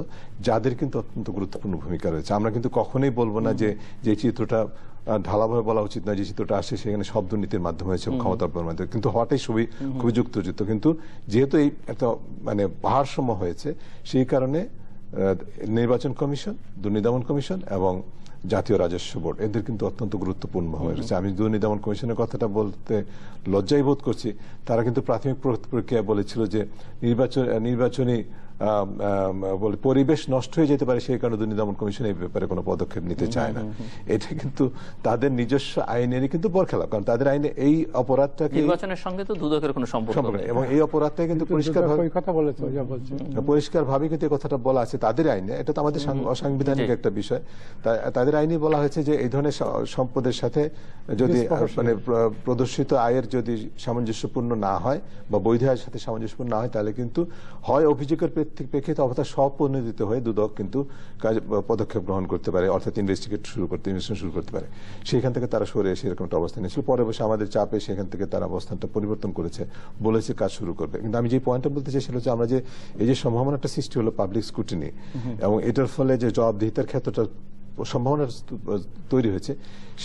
যাদের কিন্তু অত্যন্ত গুরুত্বপূর্ণ ভূমিকা রয়েছে। আমরা কিন্তু কখনোই বলবো না যে চিত্রটা ঢালাভাবে বলা উচিত না, যে চিত্রটা আসে সেখানে সব দুর্নীতির মাধ্যমে হয়েছে, ক্ষমতার মাধ্যমে, কিন্তু হওয়াটাই খুবই যুক্তিযুক্ত। কিন্তু যেহেতু এই একটা মানে ভারসাম্য হয়েছে, সেই কারণে নির্বাচন কমিশন, দুর্নীতি দমন কমিশন এবং জাতীয় রাজস্ব বোর্ড, এদের কিন্তু অত্যন্ত গুরুত্বপূর্ণ হয়ে রয়েছে। আমি দুর্নীতি দমন কমিশনের কথাটা বলতে লজ্জাই বোধ করছি। তারা কিন্তু প্রাথমিক প্রক্রিয়া বলেছিল যে নির্বাচনী পরিবেশ নষ্ট হয়ে যেতে পারে, সেই কারণে দুর্নীতি দমন কমিশন এই ব্যাপারে কোনো পদক্ষেপ নিতে চায় না। এটা কিন্তু তাদের নিজস্ব আইনেরই কিন্তু বরখেলাপ, কারণ তাদের আইনে এই অপরাধটাকে, নির্বাচনের সঙ্গে তো দুদকের কোনো সম্পর্ক নেই, এবং এই অপরাধটা কিন্তু পরিষ্কারভাবে কিন্তু এই কথাটা বলা আছে তাদের আইনে। এটা তো আমাদের অসাংবিধানিক একটা বিষয়। তাদের আইনে বলা হয়েছে যে এই ধরনের সম্পদের সাথে যদি মানে প্রদর্শিত আয়ের যদি সামঞ্জস্যপূর্ণ না হয় বা বৈধ আয়ের সাথে সামঞ্জস্যপূর্ণ না হয়, তাহলে কিন্তু হয় অভিযোগের প্রেক্ষিতে অর্থাৎ স্বপ্রণোদিত হয়ে দুদক কিন্তু পদক্ষেপ গ্রহণ করতে পারে, অর্থাৎ ইনভেস্টিগেশন শুরু করতে পারে। সেখান থেকে তারা সরে এসে এরকম একটা অবস্থান নিয়েছিল। পরে বসে আমাদের চাপে সেখান থেকে তারা অবস্থানটা পরিবর্তন করেছে, বলেছে কাজ শুরু করবে। কিন্তু আমি যে পয়েন্টটা বলতে চাই সেটা হচ্ছে, আমরা যে এই যে সম্ভাবনাটা সৃষ্টি হলো পাবলিক স্ক্রুটিনি, এবং এটার ফলে যে জবাবদিহিতার ক্ষেত্রটা সম্ভাবনা তৈরি হয়েছে,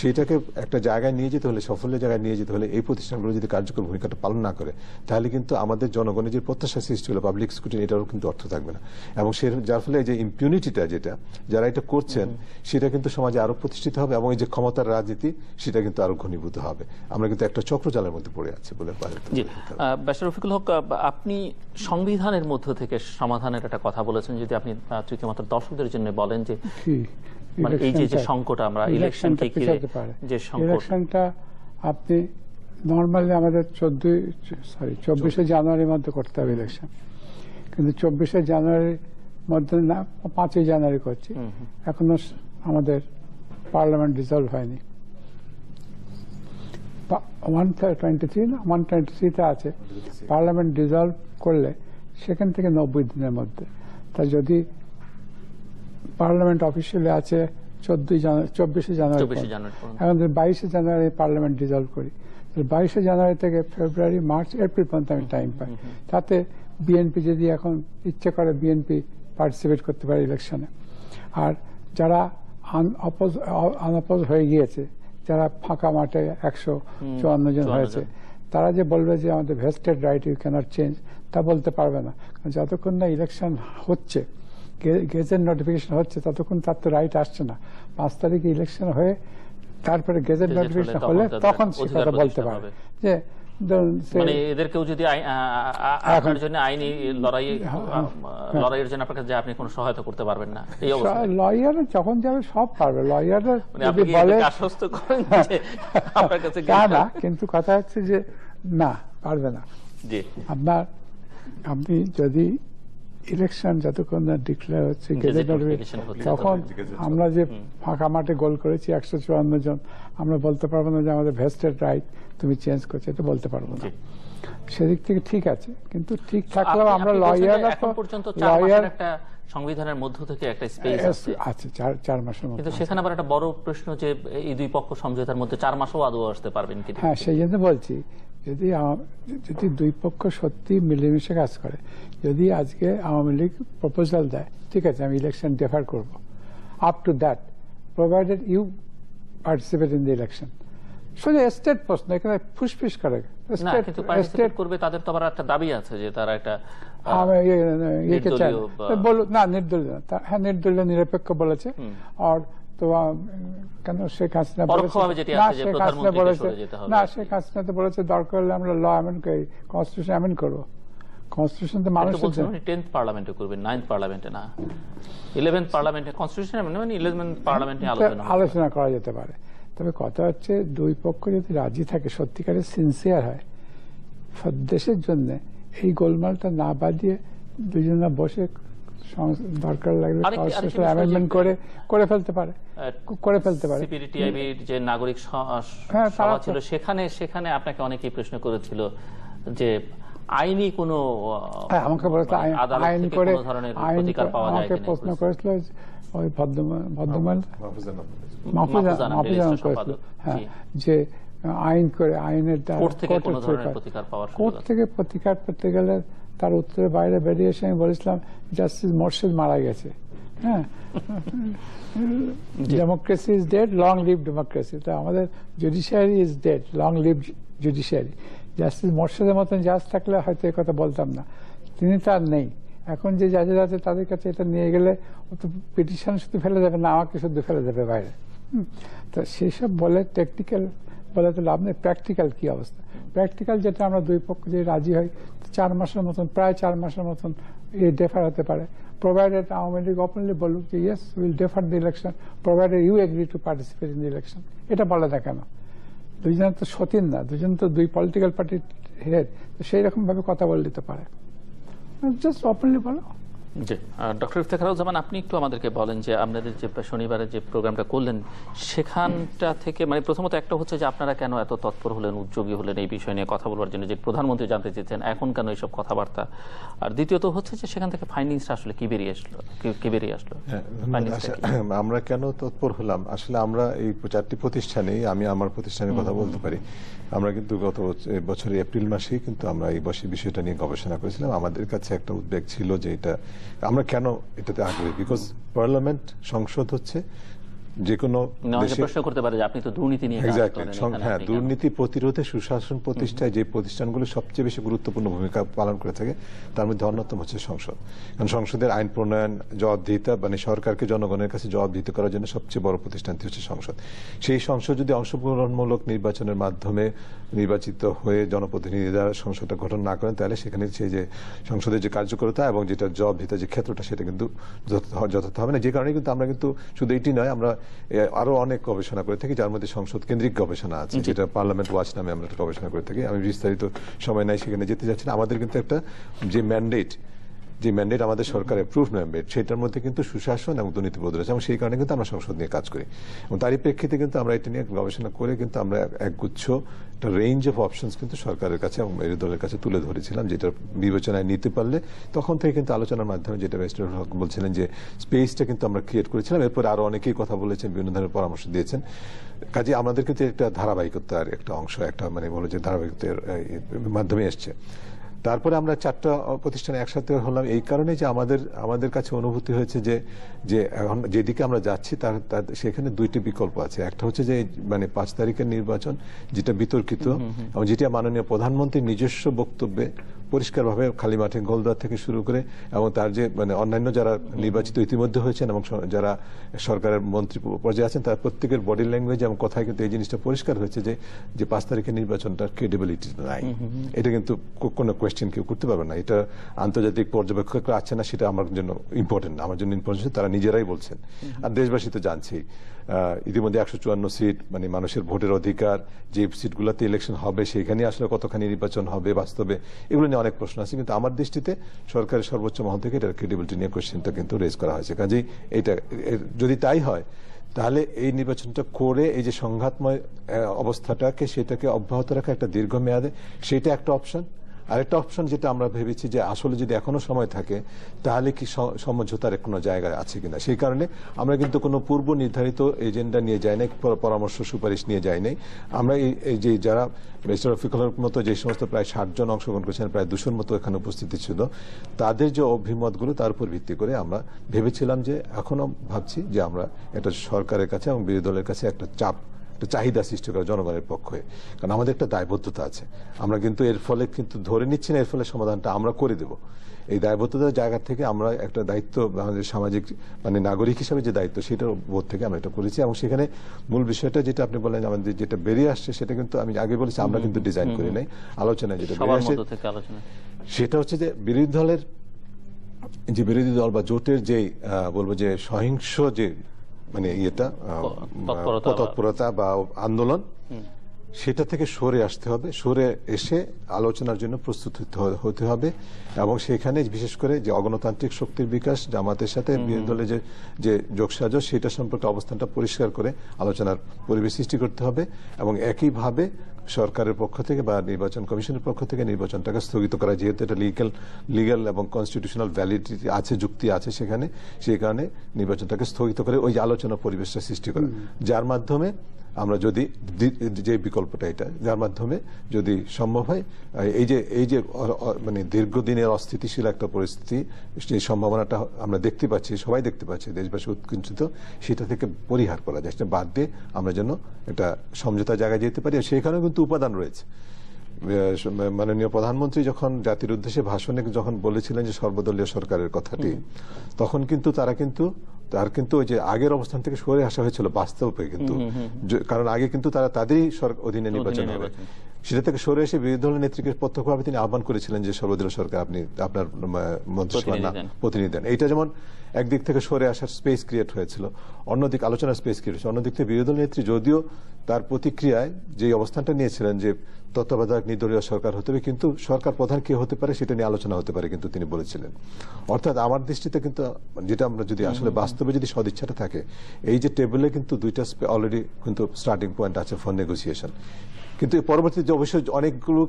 সেটাকে একটা জায়গায় নিয়ে যেতে হলে, সাফল্যের জায়গায় নিয়ে যেতে হলে, এই প্রতিষ্ঠানগুলো যদি কার্যকর ভূমিকাটা পালন না করে, তাহলে কিন্তু আমাদের জনগণের যে প্রত্যাশা সৃষ্টি হলো পাবলিক স্ক্রুটিনি, এটারও কিন্তু অর্থ থাকবে না। এবং যার ফলে যে ইম্পিউনিটিটা, যেটা যারা এটা করছেন, সেটা কিন্তু সমাজে আরো প্রতিষ্ঠিত হবে, এবং এই যে ক্ষমতার রাজনীতি, সেটা কিন্তু আরো ঘনীভূত হবে। আমরা কিন্তু একটা চক্রজালের মধ্যে পড়ে আছি বলে। ব্যারিস্টার রফিকুল হক, আপনি সংবিধানের মধ্য থেকে সমাধানের একটা কথা বলেছেন, যদি আপনি তৃতীয় মাত্র দর্শকদের জন্য বলেন যে মানে এই যে সংকট, আমরা ইলেকশনকে ঘিরে যে সংকট, ইলেকশনটা আপনি নরমালি আমাদের 24শে জানুয়ারির মধ্যে করতে হবে ইলেকশন, কিন্তু 24শে জানুয়ারির মধ্যে না, 5ই জানুয়ারি করছি। এখনো আমাদের পার্লামেন্ট ডিসলভ হয়নি। 123তে আছে, পার্লামেন্ট ডিসলভ করলে সেখান থেকে 90 দিনের মধ্যে, তা যদি পার্লামেন্ট অফিসিয়ালি আছে 24শে জানুয়ারি, এখন 22শে জানুয়ারি পার্লামেন্ট ডিসলভ করি, 22শে জানুয়ারি থেকে ফেব্রুয়ারি, মার্চ, এপ্রিল পর্যন্ত আমি টাইম পাই। তাতে বিএনপি যদি এখন ইচ্ছে করে, বিএনপি পার্টিসিপেট করতে পারে ইলেকশনে। আর যারা আনঅপোজ হয়ে গিয়েছে, যারা ফাঁকা মাঠে 154 জন হয়েছে, তারা যে বলবে যে আমাদের vested right you cannot change, তা বলতে পারবে না। যতক্ষণ না ইলেকশন হচ্ছে, গেজেট নোটিফিকেশন হচ্ছে, ততক্ষণ তার তো রাইট আসছে না। 5 তারিখে ইলেকশন হয়ে তারপরে গেজেট নোটিফিকেশন হলে তখন সে কথা বলতে পারবে যে মানে এদেরকেও যদি আপনার জন্য আইনি লড়াইয়ের জন্য আপনার কাছে আপনি কোনো সহায়তা করতে পারবেন না, এই অবস্থা লয়ার যখন যাবে সব পারবে। লয়াররা যদি বলে আশ্বস্ত করেন যে আপনার কাছে না, কিন্তু কথা হচ্ছে যে না, পারবে না। জি, আপনি যদি ইলেকশন যতক্ষণ না ডিক্লেয়ার হচ্ছে, তখন আমরা যে ফাঁকা মাঠে গোল করেছি 154 জন, আমরা বলতে পারবো না যে আমাদের ভেস্টেড রাইট তুমি চেঞ্জ করছো, এটা বলতে পারবো না। সেদিক থেকে ঠিক আছে, কিন্তু ঠিক থাকলেও আমরা লয়ার সংবিধানের মধ্য থেকে একটা স্পেস আছে, আছে 4 মাসের মতো। কিন্তু সেখানে আবার একটা বড় প্রশ্ন যে এই দুই পক্ষ সমঝোতার মধ্যে 4 মাসও আদৌ আসতে পারবেন কি? হ্যাঁ, সেই জন্য বলছি, যদি দুই পক্ষ সত্যি মিলেমিশে কাজ করে, যদি আজকে আওয়ামী লীগ প্রপোজাল দেয়, ঠিক আছে আমি ইলেকশন ডেফার করব, up to that provided you participate in the election. শুধু স্টেট প্রশ্ন, এখানে ফুসফুস করে না, কিন্তু পার্টিসিপেট করবে তাদের তো আবার একটা দাবি আছে যে তারা একটা নির্দলীয়, হ্যাঁ নির্দলীয় নিরপেক্ষ বলেছে। আর তো কেন শেখ হাসিনা বলেছে, না শেখ হাসিনা তো বলেছে দরকার হলে আমরা ল অ্যামেন্ড করি, কনস্টিটিউশন অ্যামেন্ড করবো। কনস্টিটিউশন তো মানুষের 10th পার্লামেন্টে করবেন, 9th পার্লামেন্টে না, 11th পার্লামেন্টে। কনস্টিটিউশন মানে 11th পার্লামেন্টে আলোচনা করা যেতে পারে। তবে কথা হচ্ছে দুই পক্ষ যদি রাজি থাকে, সত্যিকারের সিনসিয়ার হয় দেশের জন্য, এই গোলমালটা না বাদিয়ে দুজনে বসে দরকার লাগলে কনস্টিটিউশন অ্যামেন্ডমেন্ট করে ফেলতে পারে। সিপিডিটিআইবির যে নাগরিক সভা ছিল, সেখানে আপনাকে অনেকেই প্রশ্ন করেছিল যে আইনি কোনো আমাকে বলেছে আইন করে আমাকে প্রশ্ন করেছিল ওই ভদ্রমান মাহফুজা করেছিল, হ্যাঁ, যে আইন করে আইনের কোর্ট থেকে প্রতিকার পেতে গেলে তার উত্তরের বাইরে বেরিয়ে এসে আমি বলেছিলাম জাস্টিস মোর্শেদ মারা গেছে। হ্যাঁ, democracy is dead, long live democracy. তো আমাদের judiciary is dead, long live judiciary. Justice মোর্শেদের মতন জাজ থাকলে হয়তো এই কথা বলতাম না, তিনি তো আর নেই। এখন যে জাজেরা আছে তাদের কাছে এটা নিয়ে গেলে পিটিশন শুধু ফেলে দেবে না, আমাকে শুধু ফেলে দেবে বাইরে। তো সেসব বলে টেকনিক্যাল বলে তো লাভ নেই। প্র্যাকটিক্যাল কি অবস্থা? প্র্যাকটিক্যাল যেটা আমরা দুই পক্ষ যদি রাজি হয়, 4 মাসের মতন, প্রায় 4 মাসের মতন ডেফার হতে পারে, প্রোভাইডেড আওয়ামী লীগ ওপেনলি বলুক যে yes will defer the election provided you agree to participate in the election. এটা বলে না কেন? দুজন তো সতীন না, দুজন তো দুই পলিটিক্যাল পার্টির হেড, তো সেই রকম ভাবে কথা বলে দিতে পারে, জাস্ট ওপেনলি বলো। জি, ডক্টর ইফতেখারুজ্জামান, আপনি একটু আমাদেরকে বলেন যে আপনাদের যে শনিবারের যে প্রোগ্রামটা করলেন সেখানটা থেকে, মানে প্রথমত একটা হচ্ছে যে আপনারা কেন এত তৎপর হলেন, উদ্যোগী হলেন এই বিষয় নিয়ে কথা বলবার জন্য, যে প্রধানমন্ত্রী জানতে চেয়েছেন এখন কেন এইসব কথাবার্তা, আর দ্বিতীয়ত হচ্ছে যে সেখান থেকে ফাইন্ডিংসটা আসলে কি বেরিয়ে আসলো? আমরা কেন তৎপর হলাম, আসলে আমরা এই 4টি প্রতিষ্ঠানেই, আমি আমার প্রতিষ্ঠানের কথা বলতে পারি, আমরা কিন্তু গত বছরের এপ্রিল মাসেই কিন্তু আমরা এই বিষয়টা নিয়ে গবেষণা করেছিলাম। আমাদের কাছে একটা উদ্বেগ ছিল যে এটা আমরা কেন এটাতে আগ্রহী, বিকজ পার্লামেন্ট, সংসদ হচ্ছে যে কোনো প্রশ্ন করতে পারে যে আপনি তো দুর্নীতি নিয়ে কাজ করেন। হ্যাঁ, দুর্নীতি প্রতিরোধে, সুশাসন প্রতিষ্ঠায় যে প্রতিষ্ঠানগুলো সবচেয়ে বেশি গুরুত্বপূর্ণ ভূমিকা পালন করে থাকে তার মধ্যে অন্যতম হচ্ছে সংসদ। কারণ সংসদের আইন প্রণয়ন, জবাবদিহিতা, মানে সরকারকে জনগণের কাছে জবাবদিহিত করার জন্য সবচেয়ে বড় প্রতিষ্ঠানটি হচ্ছে সংসদ। সেই সংসদ যদি অংশগ্রহণমূলক নির্বাচনের মাধ্যমে নির্বাচিত হয়ে জনপ্রতিনিধিরা সংসদটা গঠন না করেন, তাহলে সেখানে সেই যে সংসদের যে কার্যকরতা এবং যেটা জবাবদিহিতা যে ক্ষেত্রটা, সেটা কিন্তু যথাযথ হবে না। যে কারণে কিন্তু আমরা কিন্তু শুধু এটি নয়, আমরা আরো অনেক গবেষণা করে থাকি, যার মধ্যে সংসদ কেন্দ্রিক গবেষণা আছে, যেটা পার্লামেন্ট ওয়াচ নামে আমরা গবেষণা করে থাকি। আমি বিস্তারিত সময় নাই সেখানে যেতে যাচ্ছি না। আমাদের কিন্তু একটা যে ম্যান্ডেট আমাদের সরকারের অ্যাপ্রুভ ম্যান্ডেট, সেটার মধ্যে কিন্তু সুশাসন এবং দুর্নীতি প্রতিরোধ আছে, এবং সেই কারণে কিন্তু আমরা সংসদ নিয়ে কাজ করি। এবং তারই প্রেক্ষিতে কিন্তু আমরা এটা নিয়ে গবেষণা করে কিন্তু আমরা একগুচ্ছ একটা রেঞ্জ অফ অপশনস কিন্তু সরকারের কাছে এবং বিরোধী দলের কাছে তুলে ধরেছিলাম, যেটা বিবেচনায় নিতে পারলে তখন থেকে কিন্তু আলোচনার মাধ্যমে, যেটা ব্যারিস্টার হক বলছিলেন যে স্পেসটা কিন্তু আমরা ক্রিয়েট করেছিলাম। এরপরে আরো অনেকেই কথা বলেছেন, বিভিন্ন ধরনের পরামর্শ দিয়েছেন। কাজে আমাদের কিন্তু একটা ধারাবাহিকতার একটা অংশ, একটা মানে বলো যে ধারাবাহিকতার মাধ্যমে এসছে। তারপরে আমরা 4টা প্রতিষ্ঠানে একসাথে হলাম এই কারণে যে আমাদের কাছে অনুভূতি হয়েছে যে এখন যেদিকে আমরা যাচ্ছি তার সেখানে 2টি বিকল্প আছে। একটা হচ্ছে যে মানে 5 তারিখের নির্বাচন, যেটা বিতর্কিত এবং যেটা মাননীয় প্রধানমন্ত্রীর নিজস্ব বক্তব্যে পরিষ্কারভাবে খালি মাঠে গোলদার থেকে শুরু করে এবং তার যে মানে অন্যান্য যারা নির্বাচিত ইতিমধ্যে হয়েছেন এবং যারা সরকারের মন্ত্রী পর্যায়ে আছেন, তার প্রত্যেকের বডি ল্যাঙ্গুয়েজ এবং কথায় কিন্তু এই জিনিসটা পরিষ্কার হয়েছে যে 5 তারিখের নির্বাচনটার ক্রেডিবিলিটি নাই। এটা কিন্তু কোনো কোয়েশ্চেন কেউ করতে পারবে না। এটা আন্তর্জাতিক পর্যবেক্ষকরা আছে না, সেটা আমার জন্য ইম্পর্টেন্ট না, আমার জন্য ইম্পর্টেন্ট তারা নিজেরাই বলছেন। আর দেশবাসী তো জানছেই ইতিমধ্যে 154 সিট, মানে মানুষের ভোটের অধিকার, যে সিটগুলোতে ইলেকশন হবে সেখানে আসলে কতখানি নির্বাচন হবে বাস্তবে, এগুলো নিয়ে অনেক প্রশ্ন আছে। কিন্তু আমার দৃষ্টিতে সরকারের সর্বোচ্চ মহল থেকে এটার ক্রেডিবিলিটি নিয়ে কোয়েশ্চেনটা কিন্তু রেজ করা হয়েছে। কাজেই এটা যদি তাই হয়, তাহলে এই নির্বাচনটা করে এই যে সংঘাতময় অবস্থাটাকে, সেটাকে অব্যাহত রাখা একটা দীর্ঘমেয়াদে, সেটা একটা অপশন। আরেকটা অপশন যেটা আমরা ভেবেছি যে আসলে যদি এখনো সময় থাকে তাহলে কি সমঝোতার কোনো জায়গা আছে কিনা, সেই কারণে আমরা কিন্তু কোনো পূর্ব নির্ধারিত এজেন্ডা নিয়ে যাই নাই, পরামর্শ সুপারিশ নিয়ে যাই নাই। আমরা এই যে যারা মিস্টার রফিকুলের মতো যে সমস্ত প্রায় 60 জন অংশগ্রহণ করেছেন, প্রায় 200-র মতো এখানে উপস্থিতি ছিল, তাদের যে অভিমতগুলো তার উপর ভিত্তি করে আমরা ভেবেছিলাম যে এখনো ভাবছি যে আমরা এটা সরকারের কাছে এবং বিরোধী দলের কাছে একটা চাহিদা সৃষ্টি করা জনগণের পক্ষে, কারণ আমাদের একটা দায়বদ্ধতা আছে। আমরা কিন্তু এর ফলে কিন্তু ধরে নিচ্ছি না এর ফলে সমাধানটা আমরা করে দেব। এই দায়বদ্ধতার জায়গা থেকে আমরা একটা দায়িত্ব, আমাদের সামাজিক নাগরিক হিসাবে যে দায়িত্ব, সেটার বোধ থেকে আমরা এটা করেছি। এবং সেখানে মূল বিষয়টা যেটা আপনি বললেন, আমাদের যেটা বেরিয়ে আসছে সেটা কিন্তু আমি আগে বলেছি আমরা কিন্তু ডিজাইন করি নাই, আলোচনায় যেটা বেরিয়ে আসে সেটা হচ্ছে যে বিরোধী দল বা জোটের যে বলবো যে সহিংস যে তৎপরতা বা আন্দোলন, সেটা থেকে সরে আসতে হবে, সরে এসে আলোচনার জন্য প্রস্তুত হতে হবে। এবং সেখানে বিশেষ করে যে অগণতান্ত্রিক শক্তির বিকাশ, জামাতের সাথে বিরোধী দলের যে যোগসাজশ, সেটা সম্পর্কে অবস্থানটা পরিষ্কার করে আলোচনার পরিবেশ সৃষ্টি করতে হবে। এবং একইভাবে সরকারের পক্ষ থেকে বা নির্বাচন কমিশনের পক্ষ থেকে নির্বাচনটাকে স্থগিত করা, যেহেতু এটা লিগ্যাল এবং কনস্টিটিউশনাল ভ্যালিডিটি আছে, যুক্তি আছে সেখানে, সেই কারণে নির্বাচনটাকে স্থগিত করে ওই আলোচনা পরিবেশটা সৃষ্টি করা, যার মাধ্যমে আমরা যদি যে বিকল্পটা এটা, যার মাধ্যমে যদি সম্ভব হয় এই যে দীর্ঘদিনের অস্থিতিশীল একটা পরিস্থিতি, সেই সম্ভাবনাটা আমরা দেখতে পাচ্ছি, সবাই দেখতে পাচ্ছি, দেশবাসী উৎকণ্ঠিত, সেটা থেকে পরিহার করা যায়, সেটা বাদ দিয়ে আমরা যেন একটা সমঝোতার জায়গায় যেতে পারি। সেখানেও কিন্তু উপাদান রয়েছে। মাননীয় প্রধানমন্ত্রী যখন জাতির উদ্দেশ্যে ভাষণে যখন বলেছিলেন যে সর্বদলীয় সরকারের কথাটি, তখন কিন্তু তার কিন্তু ওই যে আগের অবস্থান থেকে সরে আসা হয়েছিল বাস্তবে, কিন্তু কারণ আগে কিন্তু তারা তাদেরই অধীনে নির্বাচন হবে, সেটা থেকে সরে এসে বিরোধী দলের নেত্রীকে প্রত্যক্ষভাবে তিনি আহ্বান করেছিলেন যে সর্বদলীয় সরকার আপনি আপনার মন্ত্রিসভার প্রতিনিধি দেন। এইটা যেমন একদিক থেকে সরে আসার স্পেস ক্রিয়েট হয়েছিল, অন্যদিকে আলোচনার স্পেস ক্রিয়েট হয়েছে, অন্যদিক থেকে বিরোধী দল নেত্রী যদিও তার প্রতিক্রিয়ায় যে অবস্থানটা নিয়েছিলেন যে তত্ত্বাবধায়ক নির্দলীয় সরকার হতে হবে, কিন্তু সরকার প্রধান কে হতে পারে সেটা নিয়ে আলোচনা হতে পারে, কিন্তু তিনি বলেছিলেন। অর্থাৎ আমার দৃষ্টিতে কিন্তু যেটা আমরা যদি আসলে বাস্তবে যদি সদিচ্ছাটা থাকে, এই যে টেবিলে কিন্তু দুইটা অলরেডি কিন্তু স্টার্টিং পয়েন্ট আছে ফর নেগোসিয়েশন, কিন্তু পরবর্তীতে অবশ্যই অনেকগুলো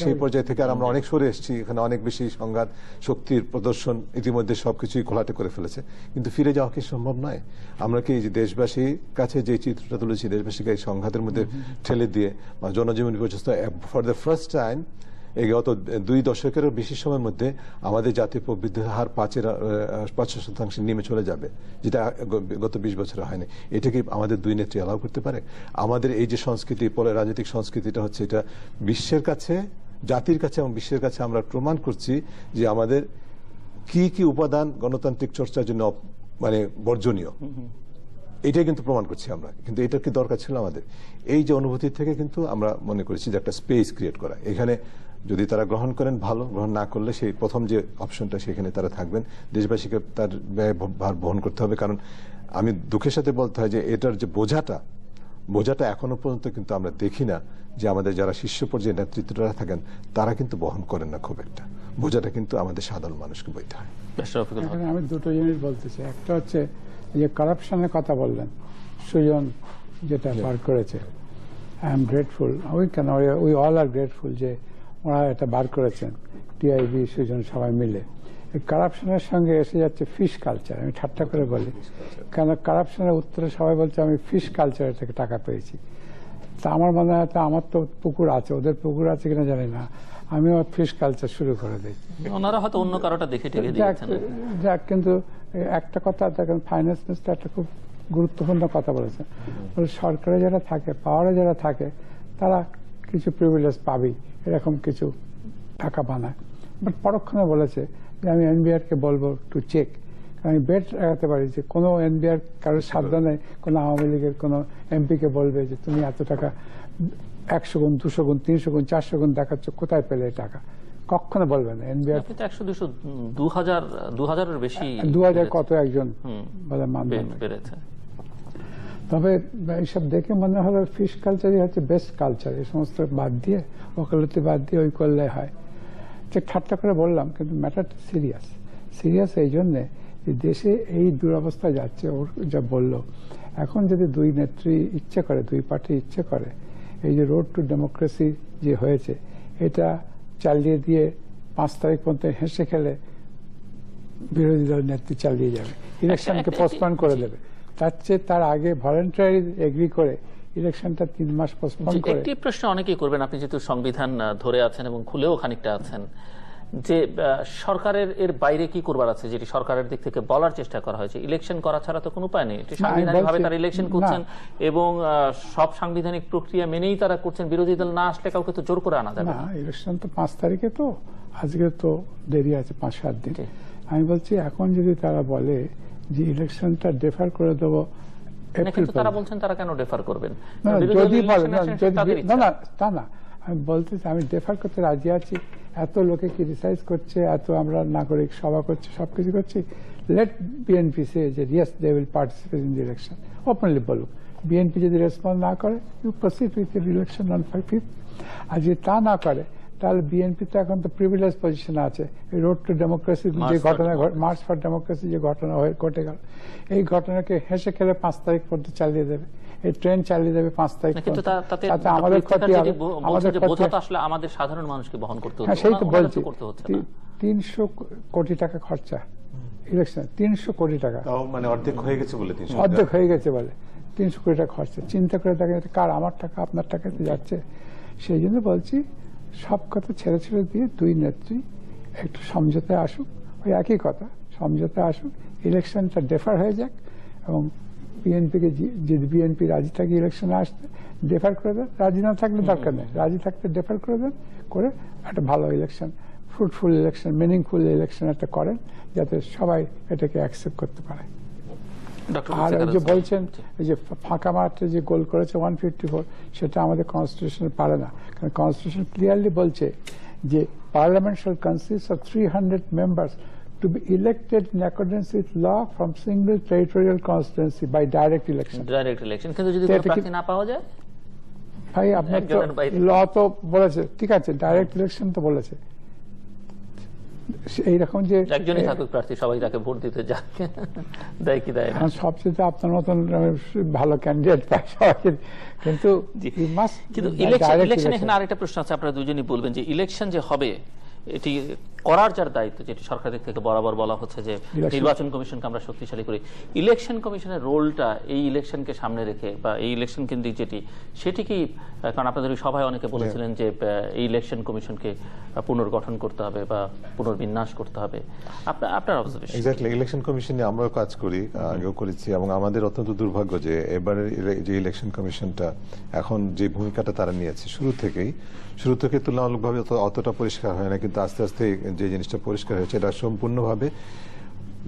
সেই পর্যায়ে থেকে আর আমরা অনেক সরে এসেছি, এখানে অনেক বেশি সংঘাত, শক্তির প্রদর্শন ইতিমধ্যে সবকিছুই খোলাটে করে ফেলেছে, কিন্তু ফিরে যাওয়া কি সম্ভব নয়? আমরা কি দেশবাসীর কাছে যে চিত্রটা তুলেছি, দেশবাসীকে এই সংঘাতের মধ্যে ঠেলে দিয়ে জনজীবন বিপর্যস্ত, ফর দ্য ফার্স্ট টাইম এই গত 2 দশকেরও বেশি সময়ের মধ্যে আমাদের জাতীয় প্রবৃদ্ধির হার 5% নেমে চলে যাবে, যেটা গত 20 বছরে হয়নি। এটা কি আমাদের দুই নেত্রী অ্যালাউ করতে পারে? আমাদের এই যে সংস্কৃতি, পরে রাজনৈতিক সংস্কৃতিটা হচ্ছে, এটা বিশ্বের কাছে, জাতির কাছে এবং বিশ্বের কাছে আমরা প্রমাণ করছি যে আমাদের কি উপাদান গণতান্ত্রিক চর্চার জন্য বর্জনীয়, এটাই কিন্তু প্রমাণ করছি আমরা। কিন্তু এটার কি দরকার ছিল আমাদের? এই যে অনুভূতি থেকে কিন্তু আমরা মনে করেছি যে একটা স্পেস ক্রিয়েট করা, এখানে যদি তারা গ্রহণ করেন ভালো, গ্রহণ না করলে সেই প্রথম যে অপশনটা সেখানে তারা থাকবেন, দেশবাসীকে তার ব্যয়ভার বহন করতে হবে। কারণ আমি দুঃখের সাথে বলতে হয় যে এটার যে বোঝাটা এখনো পর্যন্ত কিন্তু আমরা দেখি না যে আমাদের যারা শীর্ষ পর্যায়ে নেতৃত্বরা থাকেন তারা কিন্তু বহন করেন না খুব একটা, বোঝাটা কিন্তু আমাদের সাধারণ মানুষকে বইতে হয়। আমি দুটো জিনিস বলতে চাই। একটা হচ্ছে যে কারাপশনের কথা বললেন, সুজন যেটা বার করেছে, I am grateful, we all R grateful যে ওরা এটা বার করেছেন, টিআইবি, সুজন, সবাই মিলে। কারাপশনের সঙ্গে এসে যাচ্ছে ফিশ কালচার, আমি ঠাট্টা করে বলি, কেন কারাপশনের উত্তরে সবাই বলছে আমি ফিশ কালচার থেকে টাকা পেয়েছি। তা আমার মনে হয় আমার তো পুকুর আছে, ওদের পুকুর আছে কিনা জানি না, আমিও ফিশ কালচার শুরু করে দিই। ওনারা হয়তো অন্য কারোটা দেখে ঠেকে দিয়েছেন। যাক, কিন্তু একটা কথা দেখেন, ফাইন্যান্স মিনিস্টার একটা খুব গুরুত্বপূর্ণ কথা বলেছেন, সরকারে যারা থাকে, পাওয়ারে যারা থাকে, তারা কিছু প্রিভিলেজ পাবেই, এরকম কিছু টাকা বানায়। বাট পরক্ষণে বলেছে যে আমি এনবিআরকে বলবো টু চেক, আমি বেট লাগাতে পারি যে কোনো এনবিআর কারোর সাবধানে কোনো আওয়ামী লীগের কোনো এমপিকে বলবে যে তুমি এত টাকা 100 গুণ, 200 গুণ, 300 গুণ, 400 গুণ দেখাচ্ছ, কোথায় পেলে এই টাকা? কখনো বলবে না। এনবিআর 2000-এর বেশি, 2000 কত একজন বলে বেড়েছে। তবে এইসব দেখে মনে হলো ফিশ কালচারই হচ্ছে বেস্ট কালচার, এই সমস্ত বাদ দিয়ে, ওকালতি বাদ দিয়ে ওই করলে হয়। ঠিক ঠাট্টা করে বললাম, কিন্তু ম্যাটারটা সিরিয়াস এই জন্যে যে দেশে এই দুরবস্থা যাচ্ছে। ওর যা বললো, এখন যদি দুই নেত্রী ইচ্ছে করে, দুই পার্টি ইচ্ছে করে, এই যে রোড টু ডেমোক্রেসি যে হয়েছে, এটা চালিয়ে দিয়ে 5 তারিখ পর্যন্ত হেসে খেলে বিরোধী দল নেত্রী চালিয়ে যাবে, ইলেকশনকে পোস্টপোন করে দেবে। তার চেয়ে তার আগে ভলেন্টারি এগ্রি করে ইলেকশনটা 3 মাস পোস্টপোন করে। একটি প্রশ্ন অনেকেই করবেন, আপনি যেহেতু সংবিধান ধরে আছেন এবং খুলেও খানিকটা আছেন, যে সরকারের এর বাইরে কি করবার আছে, যেটি সরকারের দিক থেকে বলার চেষ্টা করা হয়েছে, ইলেকশন করা ছাড়া তো কোনো উপায় নেই। এটি সাংবিধানিকভাবে তারা ইলেকশন করছেন এবং সব সাংবিধানিক প্রক্রিয়া মেনেই তারা করছেন। বিরোধী দল না আসলে কাউকে তো জোর করে আনা যাবে না। ইলেকশন তো 5 তারিখে, তো আজকে তো দেরি আছে 5-7 দিন। আমি বলছি এখন যদি তারা বলে যে ইলেকশনটা ডেফার করে দেবো, কিন্তু তারা বলছেন তারা কেন ডেফার করবেন? যদি বলে না তা না, আমি বলতে আমি ডেফার করতে রাজি আছি। এত লোকে ক্রিটিসাইজ করছে, এত আমরা নাগরিক সভা করছি, সবকিছু করছি, লেট বিএনপি সে যে yes they will participate in the election, openly বলুক। বিএনপি যদি রেসপন্স না করে, you proceed with election on 5th। আর যদি তা না করে, তাহলে বিএনপি তো এখন তো প্রিভিলেজ পজিশনে আছে। রোড টু ডেমোক্রেসি যে ঘটনা, মার্চ ফর ডেমোক্রেসি যে ঘটনা ঘটে গেল, এই ঘটনাকে হেসে খেলে 5 তারিখ পর্যন্ত চালিয়ে দেবে, এই ট্রেন চালিয়ে দেবে 5 তারিখ। কিন্তু তাতে আমাদের ক্ষতি হবে, আমাদের বোঝাটা আসলে আমাদের সাধারণ মানুষকে বহন করতে হচ্ছে। সেই তো বলছি, 300 কোটি টাকা খরচা ইলেকশন, 300 কোটি টাকা, মানে অর্ধেক হয়ে গেছে বলে, অর্ধেক হয়ে গেছে বলে 300 কোটি টাকা খরচা। চিন্তা করে দেখেন, কার, আমার টাকা আপনার টাকাতে যাচ্ছে। সেই জন্য বলছি সব কথা ছেড়ে ছেড়ে দিয়ে দুই নেত্রী একটু সমঝোতায় আসুক, ওই একই কথা, সমঝোতায় আসুক, ইলেকশনটা ডেফার হয়ে যাক এবং বিএনপিকে যদি বিএনপি রাজি থাকে ইলেকশনে আসতে, ডেফার করে দেন। রাজি না থাকলে দরকার নেই, রাজি থাকতে ডেফার করে দেন, করে একটা ভালো election, fruitful election, meaningful election একটা করেন, যাতে সবাই এটাকে অ্যাকসেপ্ট করতে পারে। আর ওই যে বলছেন ওই যে ফাঁকা মাঠে যে গোল করেছে 154, সেটা আমাদের কনস্টিটিউশনে পারে না, কারণ কনস্টিটিউশন ক্লিয়ারলি বলছে যে parliament shall consist of 300 members to be elected in accordance with law from single territorial constituency by direct election. Direct election, কিন্তু যদি কোনো প্রার্থী না পাওয়া যায়, ভাই আপনার তো ল তো বলেছে, ঠিক আছে, ডাইরেক্ট ইলেকশন তো বলেছে, এইরকম যে একজনই থাকুক প্রার্থী, সবাই তাকে ভোট দিতে যাক, দেয় কি দেয় না। সবচেয়ে আপনার মতন ভালো ক্যান্ডিডেট পায় সবাইকে, কিন্তু ইলেকশন, এখানে আরেকটা প্রশ্ন আছে, আপনারা দুজনই বলবেন যে ইলেকশন যে হবে এটি করার যার দায়িত্ব, যেটি সরকারের থেকে বরাবর বলা হচ্ছে যে নির্বাচন কমিশনকে আমরা শক্তিশালী করি, ইলেকশন কমিশনের রোলটা এই ইলেকশনকে সামনে রেখে বা এই ইলেকশন কেন্দ্রিক যেটি, সেটি কি, কারণ আপনাদের ওই সভায় অনেকে বলেছিলেন যে এই ইলেকশন কমিশনকে পুনর্গঠন করতে হবে বা পুনর্বিন্যাস করতে হবে, আপনার অবজারভেশন? এক্স্যাক্টলি, ইলেকশন কমিশনে আমরাও কাজ করি, আগেও করেছি, এবং আমাদের অত্যন্ত দুর্ভাগ্য যে এবারের যে ইলেকশন কমিশনটা এখন যে ভূমিকাটা তারা নিয়েছে শুরু থেকে তুলনামূলকভাবে অতটা পরিষ্কার হয় না, কিন্তু আস্তে আস্তে যে জিনিসটা পরিষ্কার হয়েছে, এটা সম্পূর্ণভাবে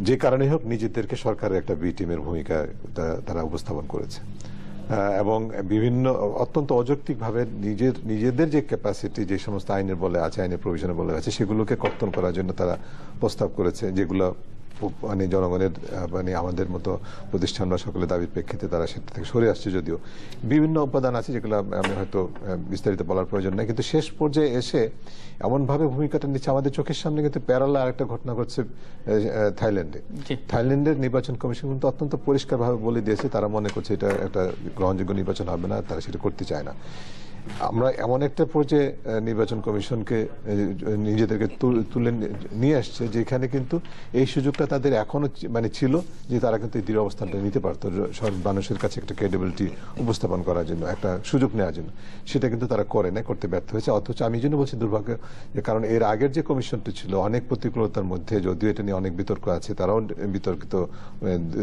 যে কারণে হোক নিজেদেরকে সরকারের একটা বি টিমের ভূমিকা তারা উপস্থাপন করেছে, এবং বিভিন্ন অত্যন্ত অযৌক্তিকভাবে নিজেদের যে ক্যাপাসিটি, যে সমস্ত আইনের বলে আছে, আইনের প্রভিশনে বলে আছে, সেগুলোকে কর্তন করার জন্য তারা প্রস্তাব করেছে, যেগুলো মানে জনগণের মানে আমাদের মতো প্রতিষ্ঠান বা সকলের দাবির প্রেক্ষিতে তারা সেটা থেকে সরে আসছে। যদিও বিভিন্ন উপাদান আছে যেগুলো আমি হয়তো বিস্তারিত বলার প্রয়োজন নেই, কিন্তু শেষ পর্যায়ে এসে এমনভাবে ভূমিকাটা নিচ্ছে, আমাদের চোখের সামনে কিন্তু প্যারালাল আরেকটা ঘটনা ঘটছে থাইল্যান্ডের নির্বাচন কমিশন কিন্তু অত্যন্ত পরিষ্কারভাবে বলে দিয়েছে, তারা মনে করছে এটা একটা গ্রহণযোগ্য নির্বাচন হবে না, তারা সেটা করতে চায় না। আমরা এমন একটা পর্যায়ে নির্বাচন কমিশনকে নিজেদেরকে তুলে নিয়ে আসছে যেখানে কিন্তু এই সুযোগটা তাদের এখনো মানে ছিল, যে তারা কিন্তু এই দৃঢ় অবস্থানটা নিতে পারতো, মানুষের কাছে একটা ক্রেডিবিলিটি উপস্থাপন করার জন্য, একটা সুযোগ নেওয়ার জন্য, সেটা কিন্তু তারা করে না, করতে ব্যর্থ হয়েছে। অথচ আমি জন্য বলছি দুর্ভাগ্য, কারণ এর আগের যে কমিশনটি ছিল অনেক প্রতিকূলতার মধ্যে, যদিও এটা নিয়ে অনেক বিতর্ক আছে, তারাও বিতর্কিত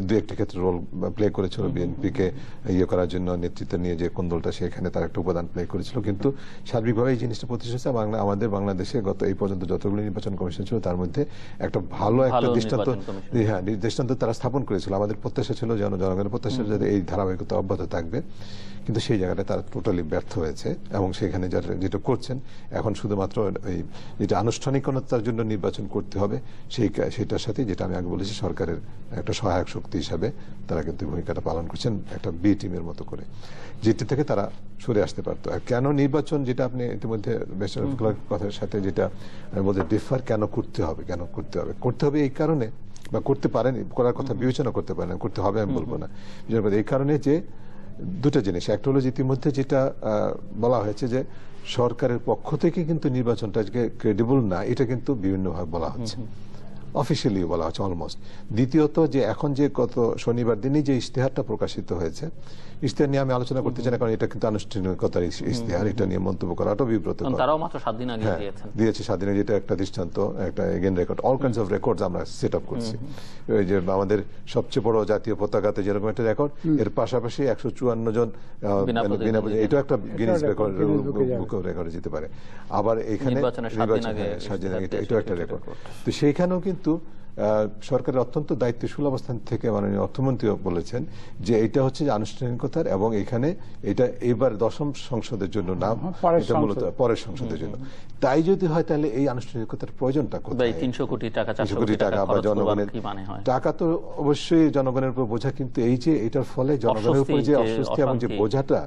দু একটি ক্ষেত্রে রোল প্লে করেছিল, বিএনপিকে ইয়ে করার জন্য নেতৃত্ব নিয়ে যে কোন্দলটা, সেখানে তার একটা উপাদান প্লে করেছিল, কিন্তু সার্বিকভাবে এই জিনিসটা প্রতিষ্ঠা হয়েছে। আমাদের বাংলাদেশে গত এই পর্যন্ত যতগুলো নির্বাচন কমিশন ছিল তার মধ্যে একটা ভালো একটা দৃষ্টান্ত তারা স্থাপন করেছিল। আমাদের প্রত্যাশা ছিল জনগণের প্রত্যাশা যাতে এই ধারাবাহিকতা অব্যাহত থাকবে, কিন্তু সেই জায়গাটা তারা টোটালি ব্যর্থ হয়েছে, এবং সেখানে যেটা করছেন এখন শুধুমাত্র এই যেটা আনুষ্ঠানিকতার জন্য নির্বাচন করতে হবে সেইটার সাথে, যেটা আমি আগে বলেছি, সরকারের একটা সহায়ক শক্তি হিসাবে তারা কিন্তু ভূমিকাটা পালন করছেন একটা বি টিমের মতো করে, যেটি থেকে তারা সরে আসতে পারতো। আর কেন নির্বাচন, যেটা আপনি ইতিমধ্যে কথার সাথে যেটা বলতে ডিফার কেন করতে হবে এই কারণে, বা করতে পারেন, করার কথা বিবেচনা করতে পারেন, করতে হবে আমি বলবো না, এই কারণে যে দুটো জিনিস, একটা হলো যে ইতিমধ্যে যেটা বলা হয়েছে যে সরকারের পক্ষ থেকে কিন্তু নির্বাচনটা ক্রেডিবল না, এটা কিন্তু বিভিন্নভাবে বলা হচ্ছে, অফিসিয়ালি বলা হচ্ছে অলমোস্ট। দ্বিতীয়ত যে এখন যে গত শনিবার দিনই যে ইশতেহারটা প্রকাশিত হয়েছে, ইশতেহার নিয়ে আমি আলোচনা করতে চাই না, কারণ এটা কিন্তু আনুষ্ঠানিকতার ইশতেহার, এটা নিয়ে মন্তব্য করাটাও বিব্রত। তারাও মাত্র 7 দিন আগে দিয়েছে, 7 দিনে, যেটা একটা দৃষ্টান্ত, একটা again record, all kinds of records আমরা সেট আপ করছি। ওই যে আমাদের সবচেয়ে বড় জাতীয় পতাকাতে যেরকম একটা রেকর্ড, এর পাশাপাশি 154 জন এটাও একটা গিনেস রেকর্ডে যেতে পারে। আবার এখানে এটাও একটা রেকর্ড। তো সেইখানেও কিন্তু সরকারের অত্যন্ত দায়িত্বশীল অবস্থান থেকে মাননীয় অর্থমন্ত্রী বলেছেন যে এটা হচ্ছে আনুষ্ঠানিকতার, এবং এখানে এটা এবার 10ম সংসদের জন্য না, এটা মূলত পরের সংসদের জন্য। তাই যদি হয় তাহলে এই আনুষ্ঠানিকতার প্রয়োজনটা কোথায়? 300 কোটি টাকা, 400 কোটি টাকা বা জনগণের টাকা তো অবশ্যই জনগণের উপর বোঝা, কিন্তু এই যে এটার ফলে জনগণের উপর যে অস্বস্তি এবং যে বোঝাটা